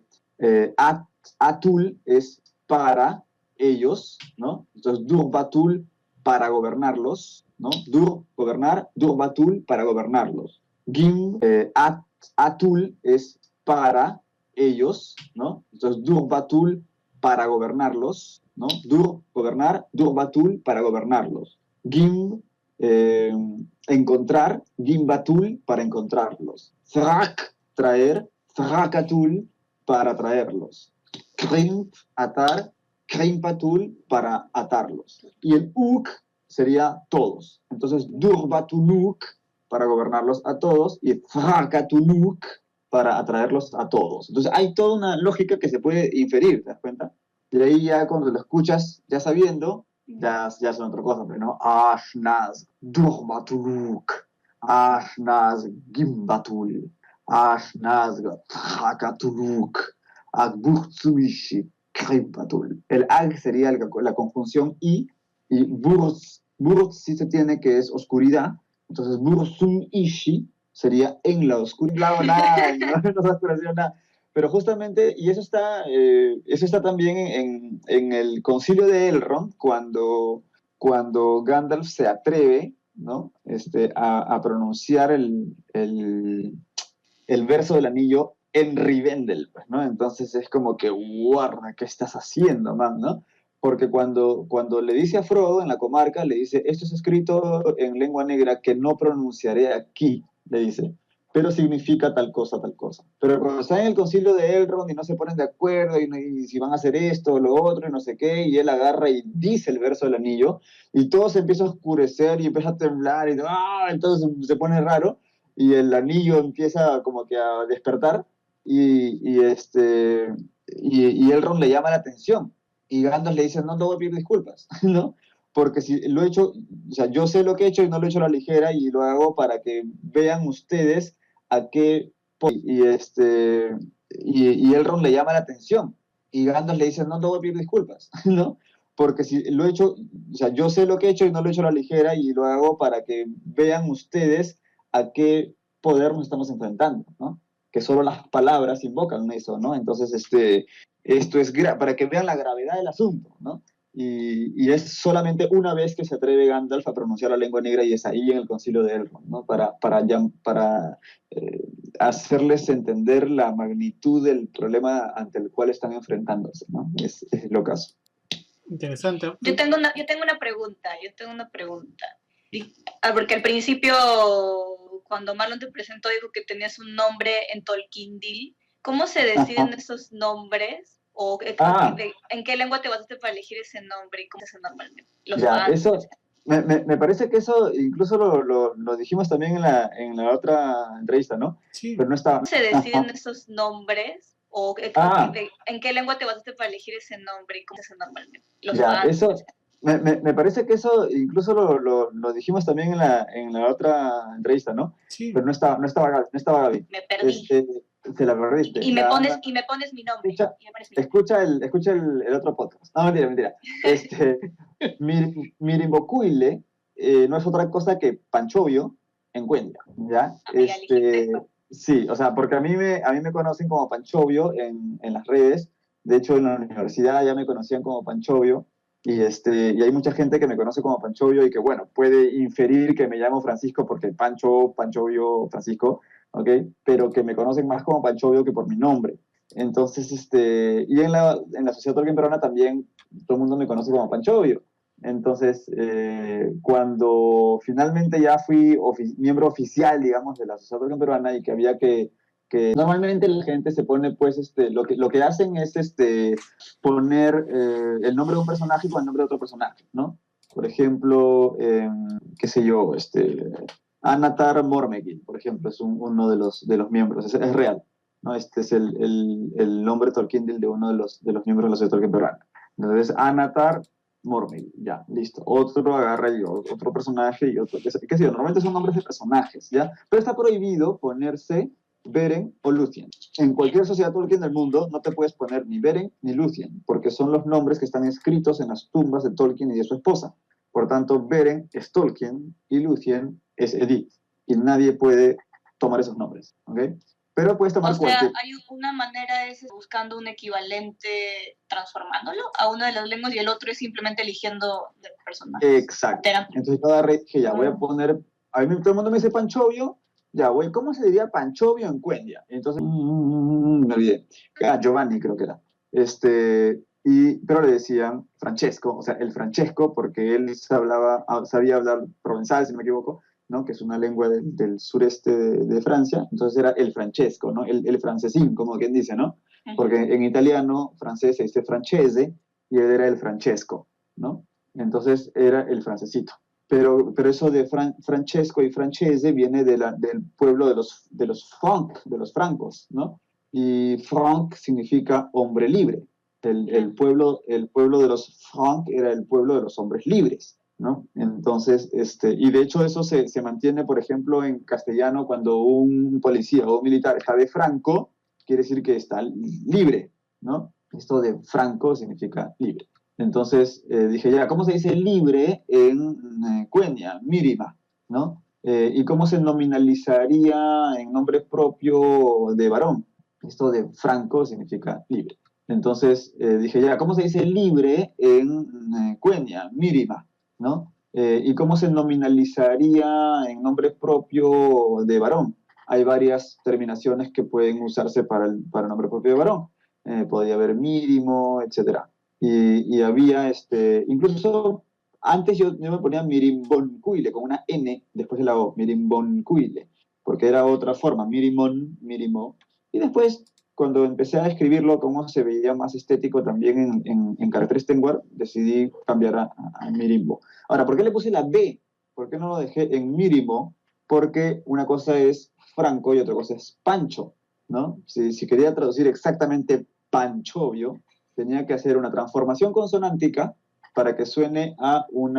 atul es para ellos, ¿no? Entonces durbatul para gobernarlos, ¿no? Gobernar, durbatul para gobernarlos. Gim, atul es para ellos, ¿no? Entonces durbatul para gobernarlos, ¿no? Gobernar, durbatul para gobernarlos. Gim, encontrar, gimbatul para encontrarlos. Thrak, traer, thrakatul para traerlos. Krimp, atar, krimpatul para atarlos. Y el uk sería todos. Entonces, durbatuluk para gobernarlos a todos y thrakatuluk para atraerlos a todos. Entonces, hay toda una lógica que se puede inferir, ¿te das cuenta? Y ahí ya cuando lo escuchas, ya sabiendo, ya son otra cosa, pero no, Ashnaz, Durbatuluk, Ashnaz, Gimbatul, Ashnaz, Hakatuluk, Agburtsuishi, Krimpatul. El Ag sería la conjunción y Burz sí se tiene que es oscuridad, entonces Burzum Ishi sería en la oscuridad, no se oscureció nada. Pero justamente, y eso está también en el concilio de Elrond, cuando Gandalf se atreve, ¿no? A pronunciar el verso del anillo en Rivendell, pues, ¿no? Entonces es como que, guarda, ¿qué estás haciendo, man, no? Porque cuando le dice a Frodo en la comarca, le dice, esto es escrito en lengua negra que no pronunciaré aquí, le dice, pero significa tal cosa, tal cosa. Pero cuando están en el concilio de Elrond y no se ponen de acuerdo y si van a hacer esto o lo otro y no sé qué, y él agarra y dice el verso del anillo, y todo se empieza a oscurecer y empieza a temblar, y entonces se pone raro, y el anillo empieza como que a despertar, y Elrond le llama la atención. Y Gandalf le dice, no te voy a pedir disculpas, ¿no? Porque si lo he hecho, o sea, yo sé lo que he hecho y no lo he hecho a la ligera y lo hago para que vean ustedes a qué... Y Elrond le llama la atención. Y Gandalf le dice, no te voy a pedir disculpas, ¿no? Porque si lo he hecho, o sea, yo sé lo que he hecho y no lo he hecho a la ligera y lo hago para que vean ustedes a qué poder nos estamos enfrentando, ¿no? Que solo las palabras invocan eso, ¿no? Entonces, esto es para que vean la gravedad del asunto, ¿no? Y es solamente una vez que se atreve Gandalf a pronunciar la lengua negra y es ahí en el concilio de Elrond, ¿no? Para hacerles entender la magnitud del problema ante el cual están enfrentándose, ¿no? Es lo caso. Interesante. Yo tengo una pregunta. Porque al principio, cuando Marlon te presentó, dijo que tenías un nombre en Tolkiendil. ¿Cómo se deciden esos nombres? ¿O en qué lengua te basaste para elegir ese nombre? ¿Y cómo se hace normalmente? Eso, me parece que eso incluso lo dijimos también en la otra entrevista, ¿no? Sí. Pero no estaba. ¿Cómo se deciden esos nombres? ¿O en qué lengua te basaste para elegir ese nombre? ¿Y cómo se hace normalmente? Eso, me parece que eso incluso lo dijimos también en la otra entrevista, ¿no? Sí. Pero no estaba Gaby. Me perdí. Se la perdiste. Y me pones mi nombre. Escucha el otro podcast. No, mentira. Mirimbocuile no es otra cosa que Panchovio en Cuenca, ¿ya? Sí, o sea, porque a mí me conocen como Panchovio en las redes. De hecho, en la universidad ya me conocían como Panchovio. Y hay mucha gente que me conoce como Panchovio y que, bueno, puede inferir que me llamo Francisco porque Panchovio, Francisco, ¿ok? Pero que me conocen más como Panchovio que por mi nombre. Entonces, y en la sociedad Tolkien peruana también todo el mundo me conoce como Panchovio. Entonces, cuando finalmente ya fui miembro oficial, digamos, de la sociedad Tolkien peruana y que había que normalmente la gente se pone, pues, lo que hacen es poner el nombre de un personaje con el nombre de otro personaje, ¿no? Por ejemplo, qué sé yo, Anatar Mormegil, por ejemplo, es uno de los miembros, es real, ¿no? Este es el nombre Tolkiendil de uno de los miembros de la sociedad Tolkien peruana. Entonces, Anatar Mormegil, ya, listo. Otro agarra y otro personaje y otro, qué sé yo, normalmente son nombres de personajes, ¿ya? Pero está prohibido ponerse Beren o Lúthien. En cualquier sociedad Tolkien del mundo no te puedes poner ni Beren ni Lúthien, porque son los nombres que están escritos en las tumbas de Tolkien y de su esposa. Por tanto, Beren es Tolkien y Lúthien es Edith. Y nadie puede tomar esos nombres, ¿ok? Pero puedes tomar O sea, cualquier... hay una manera de buscando un equivalente transformándolo a una de las lenguas y el otro es simplemente eligiendo del personaje. Exacto. Entonces yo agarré que ya voy a poner... A mí todo el mundo me dice Panchovio, ya voy, ¿cómo se diría Panchovio en Cuendia? Entonces, me olvidé. Giovanni creo que era. Pero le decían Francesco, o sea, el Francesco, porque él sabía hablar provenzal, si no me equivoco, ¿no? Que es una lengua del sureste de Francia, entonces era el Francesco, ¿no? El francesín, como quien dice, ¿no? Porque en italiano, francés se dice francese, y él era el Francesco, ¿no? Entonces era el francesito. Pero eso de Francesco y francese viene del pueblo de los francos, ¿no? Y franc significa hombre libre. El pueblo de los franc era el pueblo de los hombres libres, ¿no? Entonces, y de hecho eso se mantiene, por ejemplo, en castellano cuando un policía o un militar está de franco, quiere decir que está libre, ¿no? Esto de franco significa libre. Entonces dije, ya, ¿cómo se dice libre en Cuenya? Mírima, ¿no? ¿Y cómo se nominalizaría en nombre propio de varón? Esto de franco significa libre. Entonces dije, ya, ¿cómo se dice libre en Cuenya? Mírima, ¿no? ¿Y cómo se nominalizaría en nombre propio de varón? Hay varias terminaciones que pueden usarse para el nombre propio de varón. Podría haber mínimo, etcétera. Y había, incluso antes yo me ponía Mirimboncuile con una N después de la O, Mirimboncuile, porque era otra forma, Mirimón, Mirimo. Y después, cuando empecé a escribirlo, como se veía más estético también en caracteres Tengwar, decidí cambiar a Mirimbo. Ahora, ¿por qué le puse la B? ¿Por qué no lo dejé en Mirimo? Porque una cosa es Franco y otra cosa es Pancho, ¿no? Si quería traducir exactamente Panchovio, tenía que hacer una transformación consonántica para que suene a un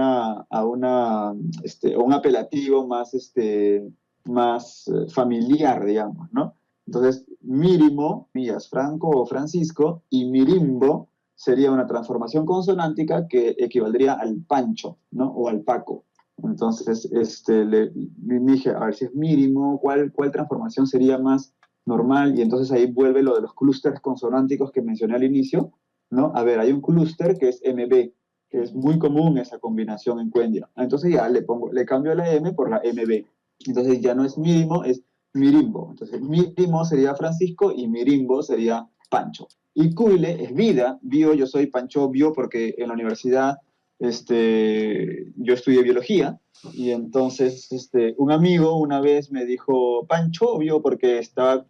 apelativo más familiar, digamos, ¿no? Entonces, Mírimo, Mías Franco o Francisco, y Mirimbo sería una transformación consonántica que equivaldría al Pancho, ¿no? O al Paco. Entonces, le dije, a ver si es Mírimo, ¿cuál transformación sería más normal? Y entonces ahí vuelve lo de los clústeres consonánticos que mencioné al inicio, ¿no? A ver, hay un clúster que es MB, que es muy común esa combinación en Cuendia. Entonces ya le cambio la M por la MB. Entonces ya no es Mírimo, es Mirimbo. Entonces Mírimo sería Francisco y Mirimbo sería Pancho. Y Cuile es vida, bio, yo soy Pancho bio porque en la universidad yo estudié biología y entonces un amigo una vez me dijo Panchovio porque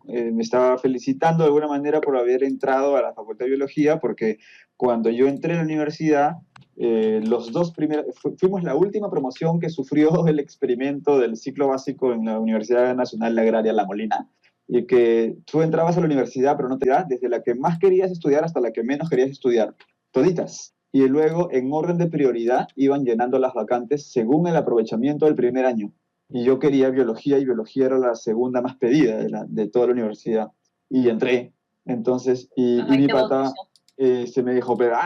me estaba felicitando de alguna manera por haber entrado a la Facultad de Biología, porque cuando yo entré a la universidad, los dos primeros, fuimos la última promoción que sufrió el experimento del ciclo básico en la Universidad Nacional Agraria La Molina, y que tú entrabas a la universidad, pero no te da desde la que más querías estudiar hasta la que menos querías estudiar, toditas. Y luego, en orden de prioridad, iban llenando las vacantes según el aprovechamiento del primer año. Y yo quería biología, y biología era la segunda más pedida de toda la universidad. Y entré. Entonces, y mi pata se me dijo, pero,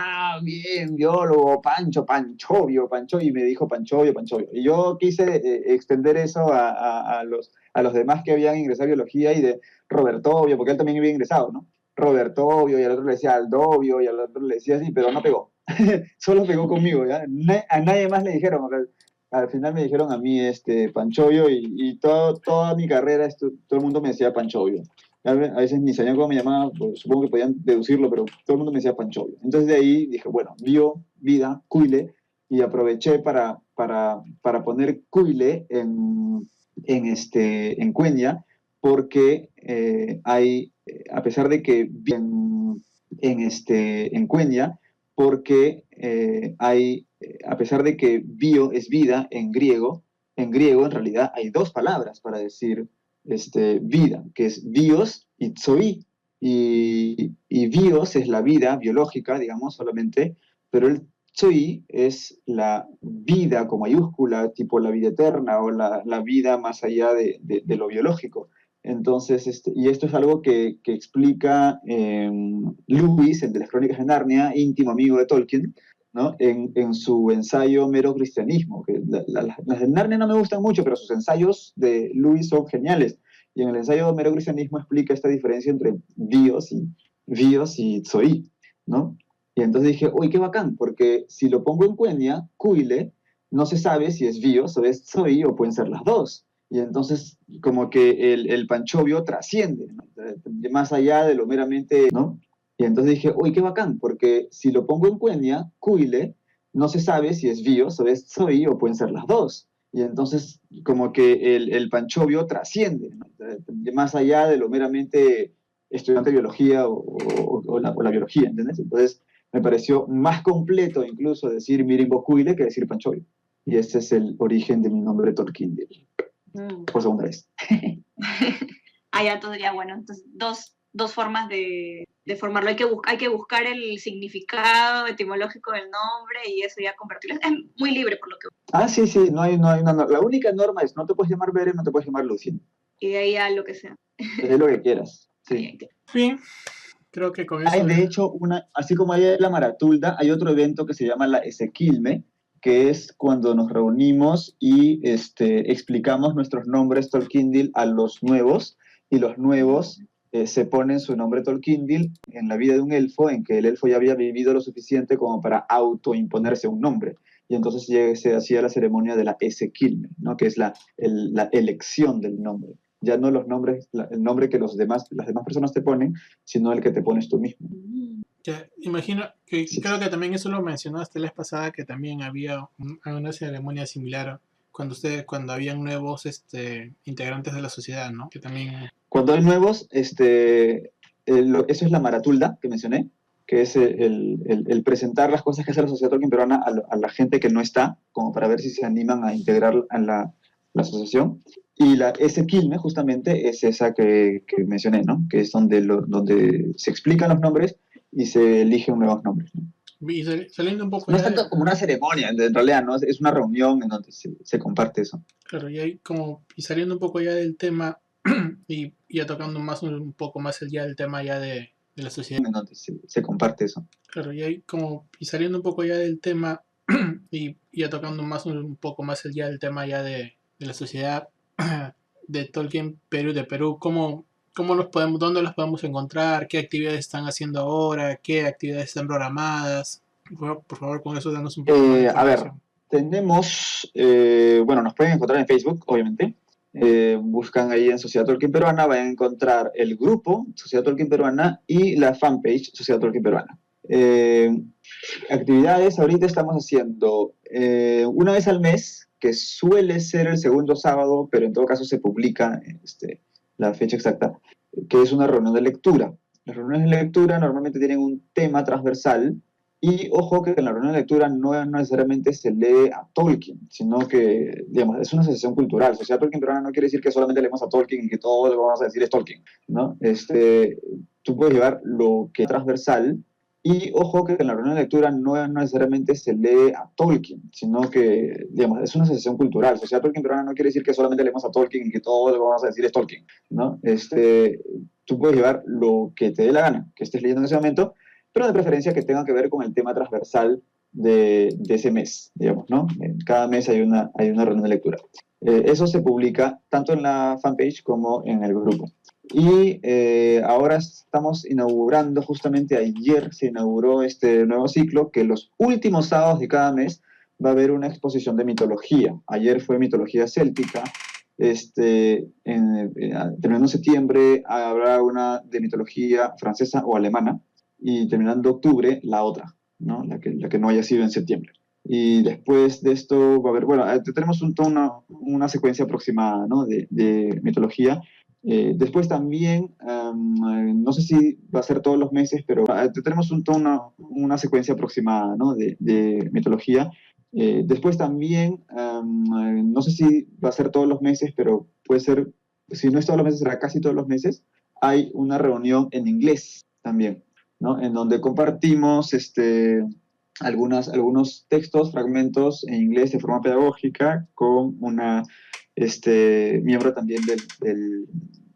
bien, biólogo, Panchovio, y me dijo Panchovio. Y yo quise extender eso a los demás que habían ingresado a biología y de Robertovio, porque él también había ingresado, ¿no? Robertovio, y al otro le decía Aldovio, y al otro le decía así, pero no pegó. Solo pegó conmigo, ¿ya? A nadie más le dijeron, al final me dijeron a mí Panchovio, y toda mi carrera todo el mundo me decía Panchovio. A veces ni sabían cómo me llamaban, pues, supongo que podían deducirlo, pero todo el mundo me decía Panchovio. Entonces de ahí dije, bueno, bio, vida, cuile, y aproveché para poner cuile en Cuenya, porque a pesar de que en Cuenya, porque a pesar de que bio es vida en griego en realidad hay dos palabras para decir vida, que es bios y zoe. Y bios es la vida biológica, digamos, solamente, pero el zoe es la vida con mayúscula, tipo la vida eterna o la vida más allá de lo biológico. Entonces, y esto es algo que explica Lewis, el de las Crónicas de Narnia, íntimo amigo de Tolkien, ¿no? En su ensayo Mero Cristianismo. Que las de Narnia no me gustan mucho, pero sus ensayos de Lewis son geniales. Y en el ensayo Mero Cristianismo explica esta diferencia entre bios y zoe, ¿no? Y entonces dije, uy, qué bacán, porque si lo pongo en Quenya, cuile, no se sabe si es bios o es zoe o pueden ser las dos. Y entonces como que el panchovio trasciende, ¿no? Más allá de lo meramente, ¿no? Y entonces dije, uy, qué bacán, porque si lo pongo en Quenya, cuile, no se sabe si es bios o es zoe o pueden ser las dos. Y entonces como que el panchovio trasciende, ¿no? Más allá de lo meramente estudiante de biología o la biología, ¿entendés? Entonces me pareció más completo incluso decir Mirimbo cuile que decir panchovio. Y ese es el origen de mi nombre Tolkien, por segunda vez. Ya, entonces ya, bueno, entonces dos formas de formarlo. Hay que buscar el significado etimológico del nombre y eso ya convertirlo. Es muy libre por lo que... Sí, no hay una norma. La única norma es no te puedes llamar Beren, no te puedes llamar Lucien. Y de ahí a lo que sea. Es lo que quieras. Sí. Bien, creo que con eso... Hay de hecho, así como hay la Maratulda, hay otro evento que se llama la Esequilme, que es cuando nos reunimos y explicamos nuestros nombres Tolkiendil a los nuevos, y los nuevos se ponen su nombre Tolkiendil en la vida de un elfo, en que el elfo ya había vivido lo suficiente como para autoimponerse un nombre. Y entonces se hacía la ceremonia de la Esequilme, ¿no? Que es la elección del nombre. Ya no los nombres, el nombre que las demás personas te ponen, sino el que te pones tú mismo. Ya, imagino que Sí. creo que también eso lo mencionaste la vez pasada, que también había una ceremonia similar cuando habían nuevos integrantes de la sociedad, ¿no? Que también... Cuando hay nuevos, eso es la Maratulda que mencioné, que es el presentar las cosas que hace la sociedad Tolkien peruana a la gente que no está, como para ver si se animan a integrar a la asociación. Y la Esequilme, justamente, es esa que mencioné, ¿no? Que es donde se explican los nombres y se eligen nuevos nombres, ¿no? Y saliendo un poco No es ya tanto como una ceremonia, en realidad, ¿no? Es una reunión en donde se comparte eso. claro, y saliendo un poco ya del tema y ya tocando un poco más ya del tema ya de la sociedad. En donde se comparte eso. Claro, y saliendo un poco ya del tema y ya tocando un poco más ya del tema ya de la sociedad de Tolkien de Perú, ¿dónde los podemos encontrar? ¿Qué actividades están haciendo ahora? ¿Qué actividades están programadas? Por favor, con eso danos un poco más de A ver, información. tenemos, nos pueden encontrar en Facebook, obviamente. Buscan ahí en Sociedad Tolkien Peruana, van a encontrar el grupo Sociedad Tolkien Peruana y la fanpage Sociedad Tolkien Peruana. Actividades, ahorita estamos haciendo una vez al mes, que suele ser el segundo sábado, pero en todo caso se publica la fecha exacta, que es una reunión de lectura. Las reuniones de lectura normalmente tienen un tema transversal. Y ojo que en la reunión de lectura no necesariamente se lee a Tolkien, sino que, digamos, es una asociación cultural. Sociedad Tolkien Peruana no quiere decir que solamente leemos a Tolkien y que todo lo que vamos a decir es Tolkien, ¿no? Tú puedes llevar lo que es transversal. Y ojo que en la reunión de lectura no necesariamente se lee a Tolkien, sino que, digamos, es una asociación cultural. Sociedad Tolkien Peruana no quiere decir que solamente leemos a Tolkien y que todo lo que vamos a decir es Tolkien, ¿no? Tú puedes llevar lo que te dé la gana, que estés leyendo en ese momento, pero de preferencia que tenga que ver con el tema transversal de ese mes, digamos, ¿no? Cada mes hay una reunión de lectura. Eso se publica tanto en la fanpage como en el grupo. Y ahora estamos inaugurando, justamente ayer se inauguró este nuevo ciclo, que los últimos sábados de cada mes va a haber una exposición de mitología. Ayer fue mitología céltica, Terminando septiembre habrá una de mitología francesa o alemana y terminando octubre la otra, ¿no? La que no haya sido en septiembre. Y después de esto va a haber, bueno, tenemos una secuencia aproximada, ¿no? de mitología. Después también, no sé si va a ser todos los meses, pero tenemos una secuencia aproximada, ¿no? de mitología. Después también, no sé si va a ser todos los meses, pero puede ser, si no es todos los meses, será casi todos los meses, hay una reunión en inglés también, ¿no? En donde compartimos algunos textos, fragmentos en inglés de forma pedagógica con una miembro también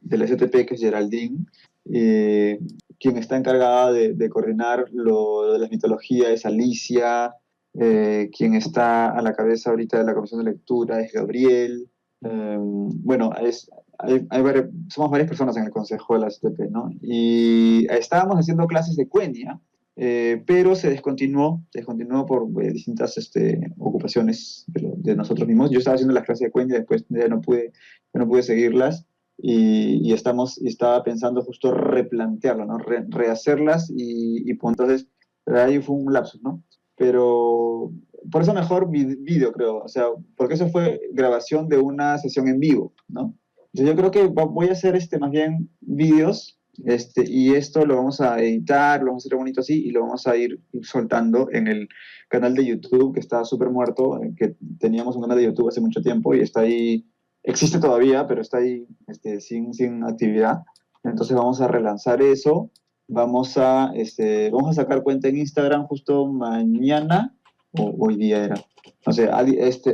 del STP, que es Geraldine, quien está encargada de coordinar lo de la mitología es Alicia, quien está a la cabeza ahorita de la comisión de lectura es Gabriel. Bueno, somos varias personas en el consejo de la STP, ¿no? Y estábamos haciendo clases de Quenya, pero se descontinuó por distintas ocupaciones de nosotros mismos. Yo estaba haciendo las clases de Quenya, después ya no pude seguirlas y estaba pensando justo replantearlo, ¿no? Rehacerlas pues, entonces ahí fue un lapsus, ¿no? Pero por eso mejor video, creo, o sea, porque eso fue grabación de una sesión en vivo, ¿no? Entonces yo creo que voy a hacer más bien vídeos, y esto lo vamos a editar, lo vamos a hacer bonito así y lo vamos a ir soltando en el canal de YouTube que está súper muerto, que teníamos un canal de YouTube hace mucho tiempo y está ahí, existe todavía, pero está ahí sin actividad. Entonces vamos a relanzar eso, vamos a sacar cuenta en Instagram justo mañana, o hoy día era. No sé,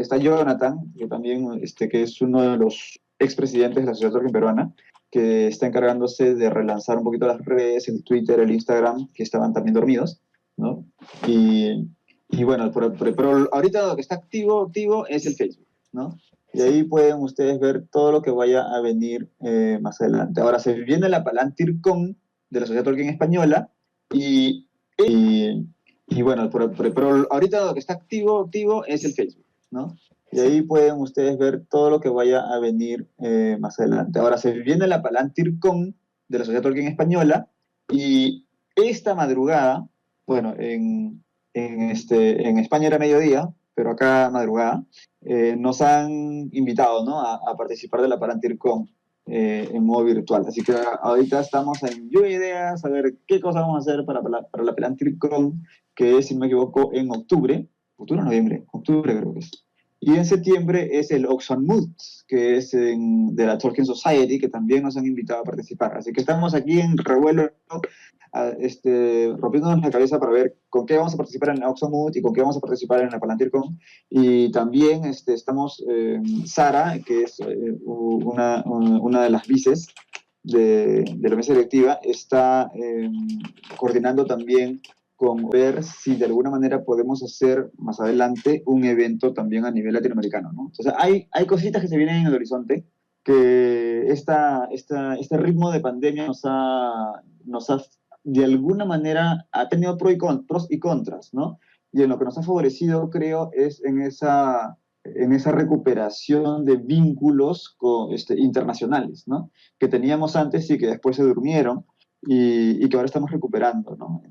está Jonathan, que también que es uno de los expresidentes de la Sociedad Tolkien Peruana, que está encargándose de relanzar un poquito las redes, el Twitter, el Instagram, que estaban también dormidos, ¿no? Y bueno, pero ahorita lo que está activo es el Facebook, ¿no? Y ahí pueden ustedes ver todo lo que vaya a venir más adelante. Ahora se viene la PalantirCon de la Sociedad Tolkien Española y bueno, pero ahorita lo que está activo es el Facebook, ¿no? Y ahí pueden ustedes ver todo lo que vaya a venir más adelante. Ahora se viene la PalantirCon de la Sociedad Tolkien Española y esta madrugada, bueno, en España era mediodía, pero acá madrugada, nos han invitado, ¿no? a participar de la PalantirCon en modo virtual. Así que ahorita estamos en lluvia de ideas, a ver qué cosa vamos a hacer para la PalantirCon, que es, si no me equivoco, en octubre o noviembre, octubre creo que es. Y en septiembre es el Oxenmoot, que es de la Tolkien Society, que también nos han invitado a participar. Así que estamos aquí en revuelo, rompiéndonos la cabeza para ver con qué vamos a participar en el Oxenmoot y con qué vamos a participar en la PalantirCon. Y también estamos Sara, que es una de las vices de la mesa directiva, está coordinando también con ver si de alguna manera podemos hacer más adelante un evento también a nivel latinoamericano, ¿no? O sea, hay cositas que se vienen en el horizonte, que este ritmo de pandemia nos ha de alguna manera, ha tenido pros y contras, ¿no? Y en lo que nos ha favorecido, creo, es en esa recuperación de vínculos internacionales, ¿no? Que teníamos antes y que después se durmieron, y que ahora estamos recuperando, ¿no?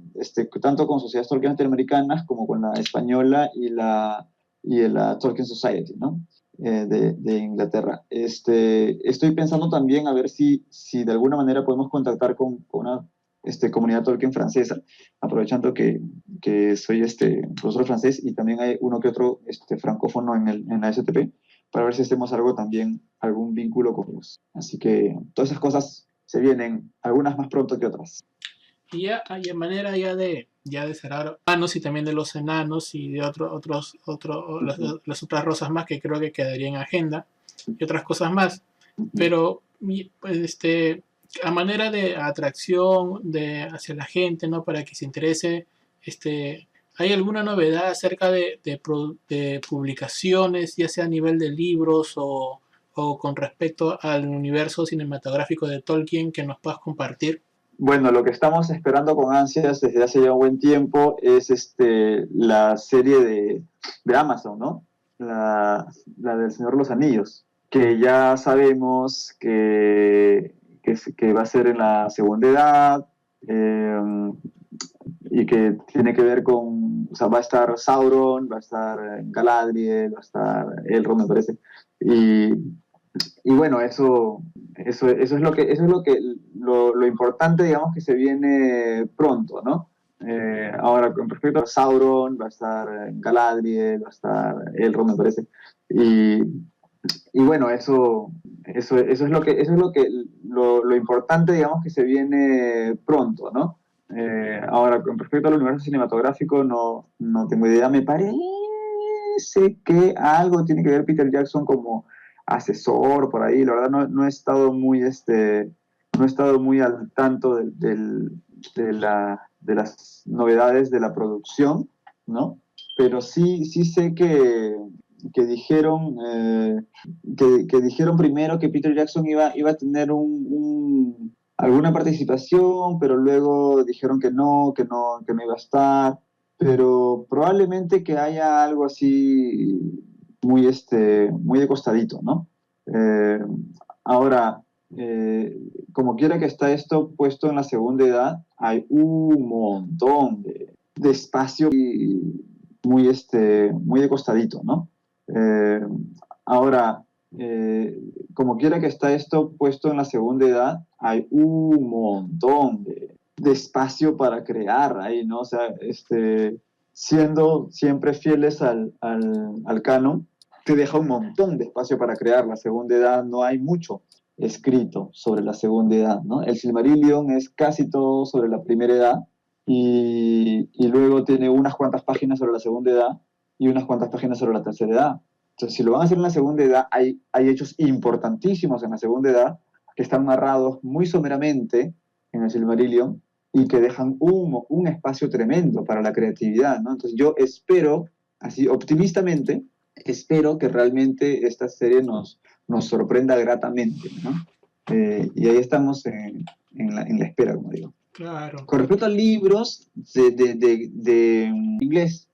Tanto con sociedades Tolkien latinoamericanas como con la española y la Tolkien Society, ¿no? De Inglaterra. Estoy pensando también a ver si de alguna manera podemos contactar con una comunidad Tolkien francesa, aprovechando que soy profesor francés y también hay uno que otro francófono en la STP, para ver si hacemos algún vínculo con ellos. Así que todas esas cosas se vienen, algunas más pronto que otras. Y ya hay manera ya de cerrar enanos y también de los enanos y de las otras rosas más que creo que quedaría en agenda y otras cosas más. Pero pues, a manera de atracción hacia la gente, ¿no? Para que se interese, ¿hay alguna novedad acerca de publicaciones, ya sea a nivel de libros o con respecto al universo cinematográfico de Tolkien, que nos puedas compartir? Bueno, lo que estamos esperando con ansias desde hace ya un buen tiempo es la serie de Amazon, ¿no? La del Señor de los Anillos. que ya sabemos que va a ser en la segunda edad, y que tiene que ver con, o sea, va a estar Sauron, va a estar Galadriel, va a estar Elrond, me parece. Y, y bueno, eso es lo importante, digamos, que se viene pronto, ¿no? Ahora, con respecto a Sauron, va a estar Galadriel, va a estar Elrond, me parece. Y, y bueno, eso es lo importante, digamos, que se viene pronto, ¿no? Ahora, con respecto al universo cinematográfico, no tengo idea. Me parece que algo tiene que ver Peter Jackson como asesor por ahí. La verdad, no he estado no he estado muy al tanto de las novedades de la producción, ¿no? Pero sí sé que dijeron, que dijeron primero que Peter Jackson iba a tener alguna participación, pero luego dijeron que no iba a estar, pero probablemente que haya algo así muy de costadito, ¿no? Eh, ahora, como quiera que está esto puesto en la segunda edad, hay un montón de espacio y muy de costadito, ¿no? Eh, ahora, como quiera que está esto puesto en la segunda edad, hay un montón de espacio para crear ahí, ¿no? O sea, siendo siempre fieles al canon, te deja un montón de espacio para crear. La segunda edad no hay mucho escrito sobre la segunda edad, ¿no? El Silmarillion es casi todo sobre la primera edad y luego tiene unas cuantas páginas sobre la segunda edad y unas cuantas páginas sobre la tercera edad. Entonces, si lo van a hacer en la segunda edad, hay hechos importantísimos en la segunda edad que están narrados muy someramente en el Silmarillion y que dejan un espacio tremendo para la creatividad, ¿no? Entonces, yo espero, así optimistamente, espero que realmente esta serie nos sorprenda gratamente, ¿no? Y ahí estamos en la espera, como digo. Claro. Con respecto a libros de inglés,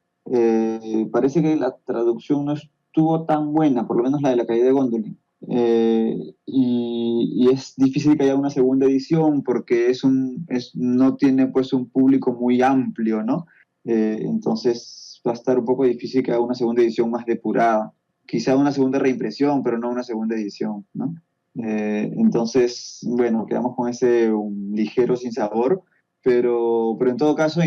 parece que la traducción no estuvo tan buena, por lo menos la de La caída de Gondolin. Y es difícil que haya una segunda edición porque no tiene pues un público muy amplio, ¿no? Entonces va a estar un poco difícil que haga una segunda edición más depurada. Quizá una segunda reimpresión, pero no una segunda edición, ¿no? Entonces, bueno, quedamos con ese ligero sinsabor, pero en todo caso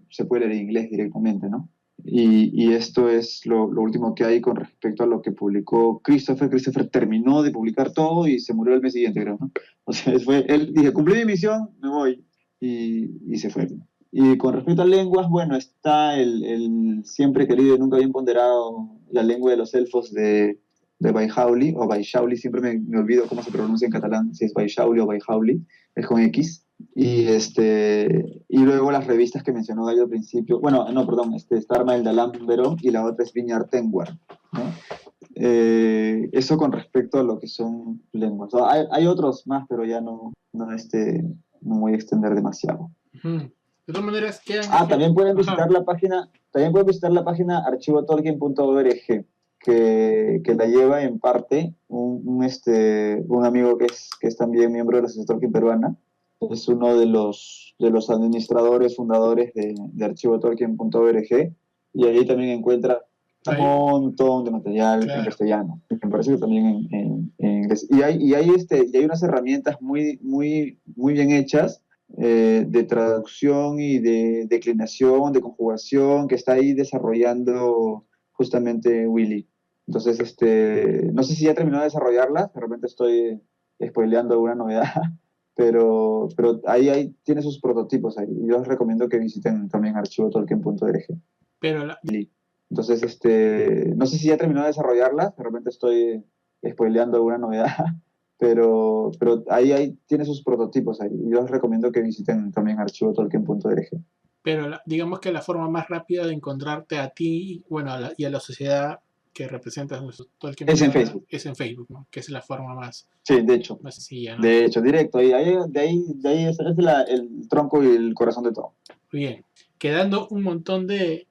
se puede leer en inglés directamente, ¿no? Y esto es lo último que hay con respecto a lo que publicó Christopher. Christopher terminó de publicar todo y se murió el mes siguiente, creo, ¿no? O sea, él dije, cumplí mi misión, me voy, y se fue. Y con respecto a lenguas, bueno, está el siempre querido y nunca bien ponderado La lengua de los elfos de Baihauли, o Baishauli, siempre me olvido cómo se pronuncia en catalán, si es Baishauli o Baihauli, es con X. Y luego las revistas que mencionó Gallo al principio, bueno, no, perdón, está Arma del Dalambero y la otra es Viñar Tengwar, ¿no? Eso con respecto a lo que son lenguas. Hay otros más, pero ya no voy a extender demasiado. Ujú. De todas maneras, quedan... También pueden Ajá. visitar la página archivotolkien.org, que la lleva en parte un amigo que es también miembro de la Asociación Tolkien Peruana. Es uno de los administradores, fundadores de archivotolkien.org, y ahí también encuentra un montón de material en castellano. Me parece que también en inglés. Y hay unas herramientas muy, muy, muy bien hechas, de traducción y de declinación, de conjugación, que está ahí desarrollando justamente Willy. Entonces, no sé si ya terminó de desarrollarla, de repente estoy spoileando alguna novedad, pero ahí tiene sus prototipos ahí. Yo les recomiendo que visiten también archivotolkien.org. Pero Entonces, no sé si ya terminó de desarrollarla, de repente estoy spoileando alguna novedad, pero ahí tiene sus prototipos ahí. Yo les recomiendo que visiten también archivotolkien.org. Pero digamos que la forma más rápida de encontrarte a ti, bueno, y a la sociedad que representas Tolkien es en Peruana, Facebook. Es en Facebook, ¿no? Que es la forma más, sí, de hecho, más sencilla, ¿no? De hecho, directo. De ahí es el tronco y el corazón de todo. Bien, quedando un montón de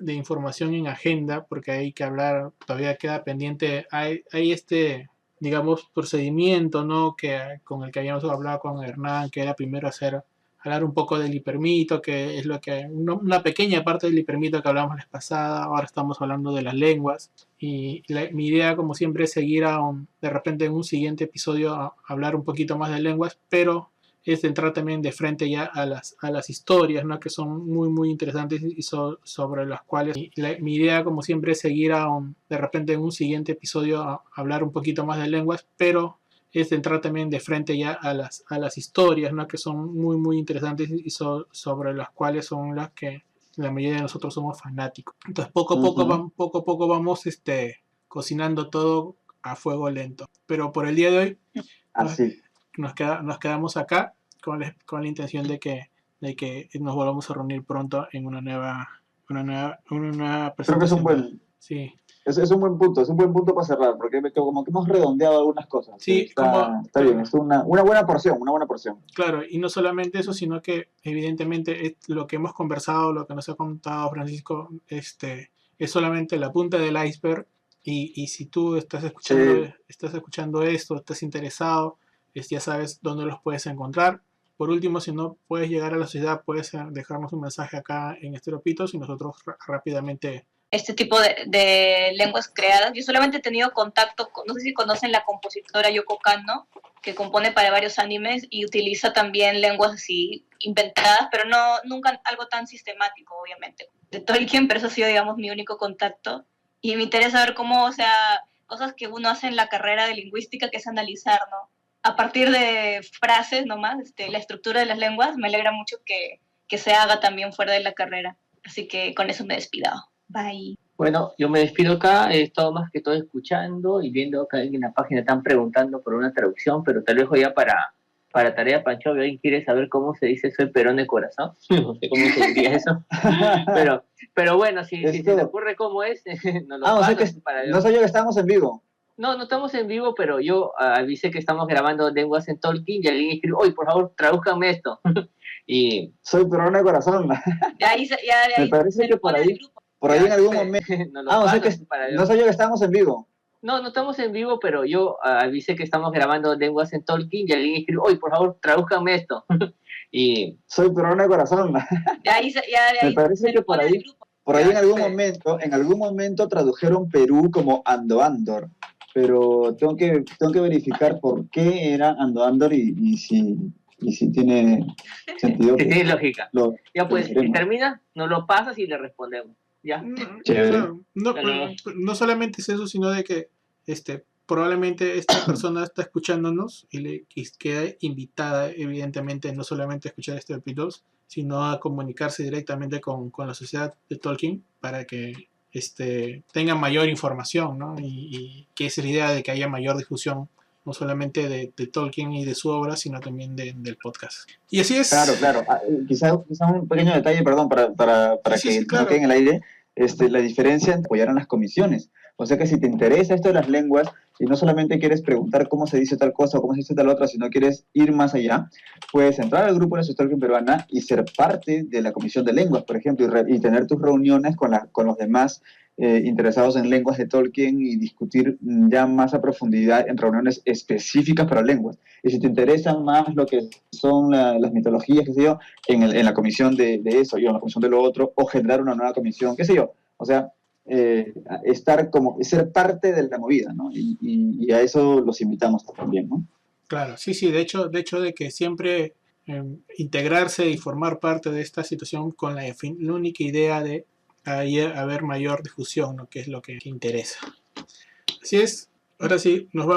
información en agenda, porque hay que hablar, todavía queda pendiente, hay digamos, procedimiento, ¿no? Con el que habíamos hablado con Hernán, que era primero hablar un poco del hipermito, que es una pequeña parte del hipermito que hablamos la vez pasada. Ahora estamos hablando de las lenguas. Y mi idea, como siempre, es seguir de repente en un siguiente episodio a hablar un poquito más de lenguas, pero es entrar también de frente ya a las historias, ¿no? Que son muy, muy interesantes y sobre las cuales mi idea, como siempre, es seguir de repente en un siguiente episodio a hablar un poquito más de lenguas, pero es entrar también de frente ya a las historias, ¿no? Que son muy, muy interesantes y sobre las cuales son las que la mayoría de nosotros somos fanáticos. Entonces, poco a poco vamos cocinando todo a fuego lento. Pero por el día de hoy Así. nos quedamos acá con la intención de que nos volvamos a reunir pronto en una nueva Creo que presentación. Sí. Es un buen punto para cerrar, porque como que hemos redondeado algunas cosas. Sí, está bien, es una buena porción, Claro, y no solamente eso, sino que evidentemente lo que hemos conversado, lo que nos ha contado Francisco, es solamente la punta del iceberg. Y si tú estás escuchando esto, estás interesado, ya sabes dónde los puedes encontrar. Por último, si no puedes llegar a la ciudad, puedes dejarnos un mensaje acá en Estereopitos y nosotros rápidamente. Este tipo de lenguas creadas. Yo solamente he tenido contacto con, no sé si conocen la compositora Yoko Kanno, que compone para varios animes y utiliza también lenguas así inventadas, pero nunca algo tan sistemático, obviamente. De Tolkien, pero eso ha sido, digamos, mi único contacto. Y me interesa ver cómo, o sea, cosas que uno hace en la carrera de lingüística, que es analizar, ¿no? A partir de frases nomás, la estructura de las lenguas, me alegra mucho que se haga también fuera de la carrera. Así que con eso me despido. Bye. Bueno, yo me despido acá, he estado más que todo escuchando y viendo que en la página están preguntando por una traducción, pero te lo dejo ya para tarea, Pancho. ¿Alguien quiere saber cómo se dice soy Perón de corazón? No sé cómo se diría eso. pero bueno, si se te ocurre cómo es, nos lo pasas para... No sabía que estábamos en vivo. No estamos en vivo, pero yo avisé que estamos grabando lenguas en Tolkien y alguien escribió, oye, por favor, tradúzcanme esto. Y... Soy Perón de corazón. Me parece que por ahí en algún momento... no sabía que estábamos en vivo. No estamos en vivo, pero yo avisé que estamos grabando lenguas en Tolkien y alguien escribió, oye, por favor, tradúzcanme esto. Y... Soy Perón de corazón. Me parece que por ahí en algún momento tradujeron Perú como Ando Andor, pero tengo que verificar por qué era Ando Andor y si tiene sentido. Si tiene lógica. Ya pues, si termina, nos lo pasas y le respondemos. Ya. Chévere. No solamente es eso, sino de que probablemente esta persona está escuchándonos y queda invitada, evidentemente, no solamente a escuchar este episodio, sino a comunicarse directamente con la sociedad de Tolkien para que tenga mayor información, ¿no? Y que esa es la idea de que haya mayor difusión, no solamente de Tolkien y de su obra, sino también del podcast. Y así es. Claro. Quizá un pequeño detalle, perdón, para que no quede en el aire, la diferencia entre apoyar en las comisiones. O sea que si te interesa esto de las lenguas y no solamente quieres preguntar cómo se dice tal cosa o cómo se dice tal otra, sino quieres ir más allá, puedes entrar al grupo de la Tolkien peruana y ser parte de la comisión de lenguas, por ejemplo, y tener tus reuniones con los demás interesados en lenguas de Tolkien y discutir ya más a profundidad en reuniones específicas para lenguas. Y si te interesan más lo que son las mitologías, qué sé yo, en la comisión de eso, yo en la comisión de lo otro, o generar una nueva comisión, qué sé yo. O sea, ser parte de la movida, ¿no? Y a eso los invitamos también, ¿no? Claro, sí, de hecho de que siempre integrarse y formar parte de esta situación con la única idea de haber mayor difusión, ¿no? Que es lo que interesa. Así es, ahora sí, nos vamos.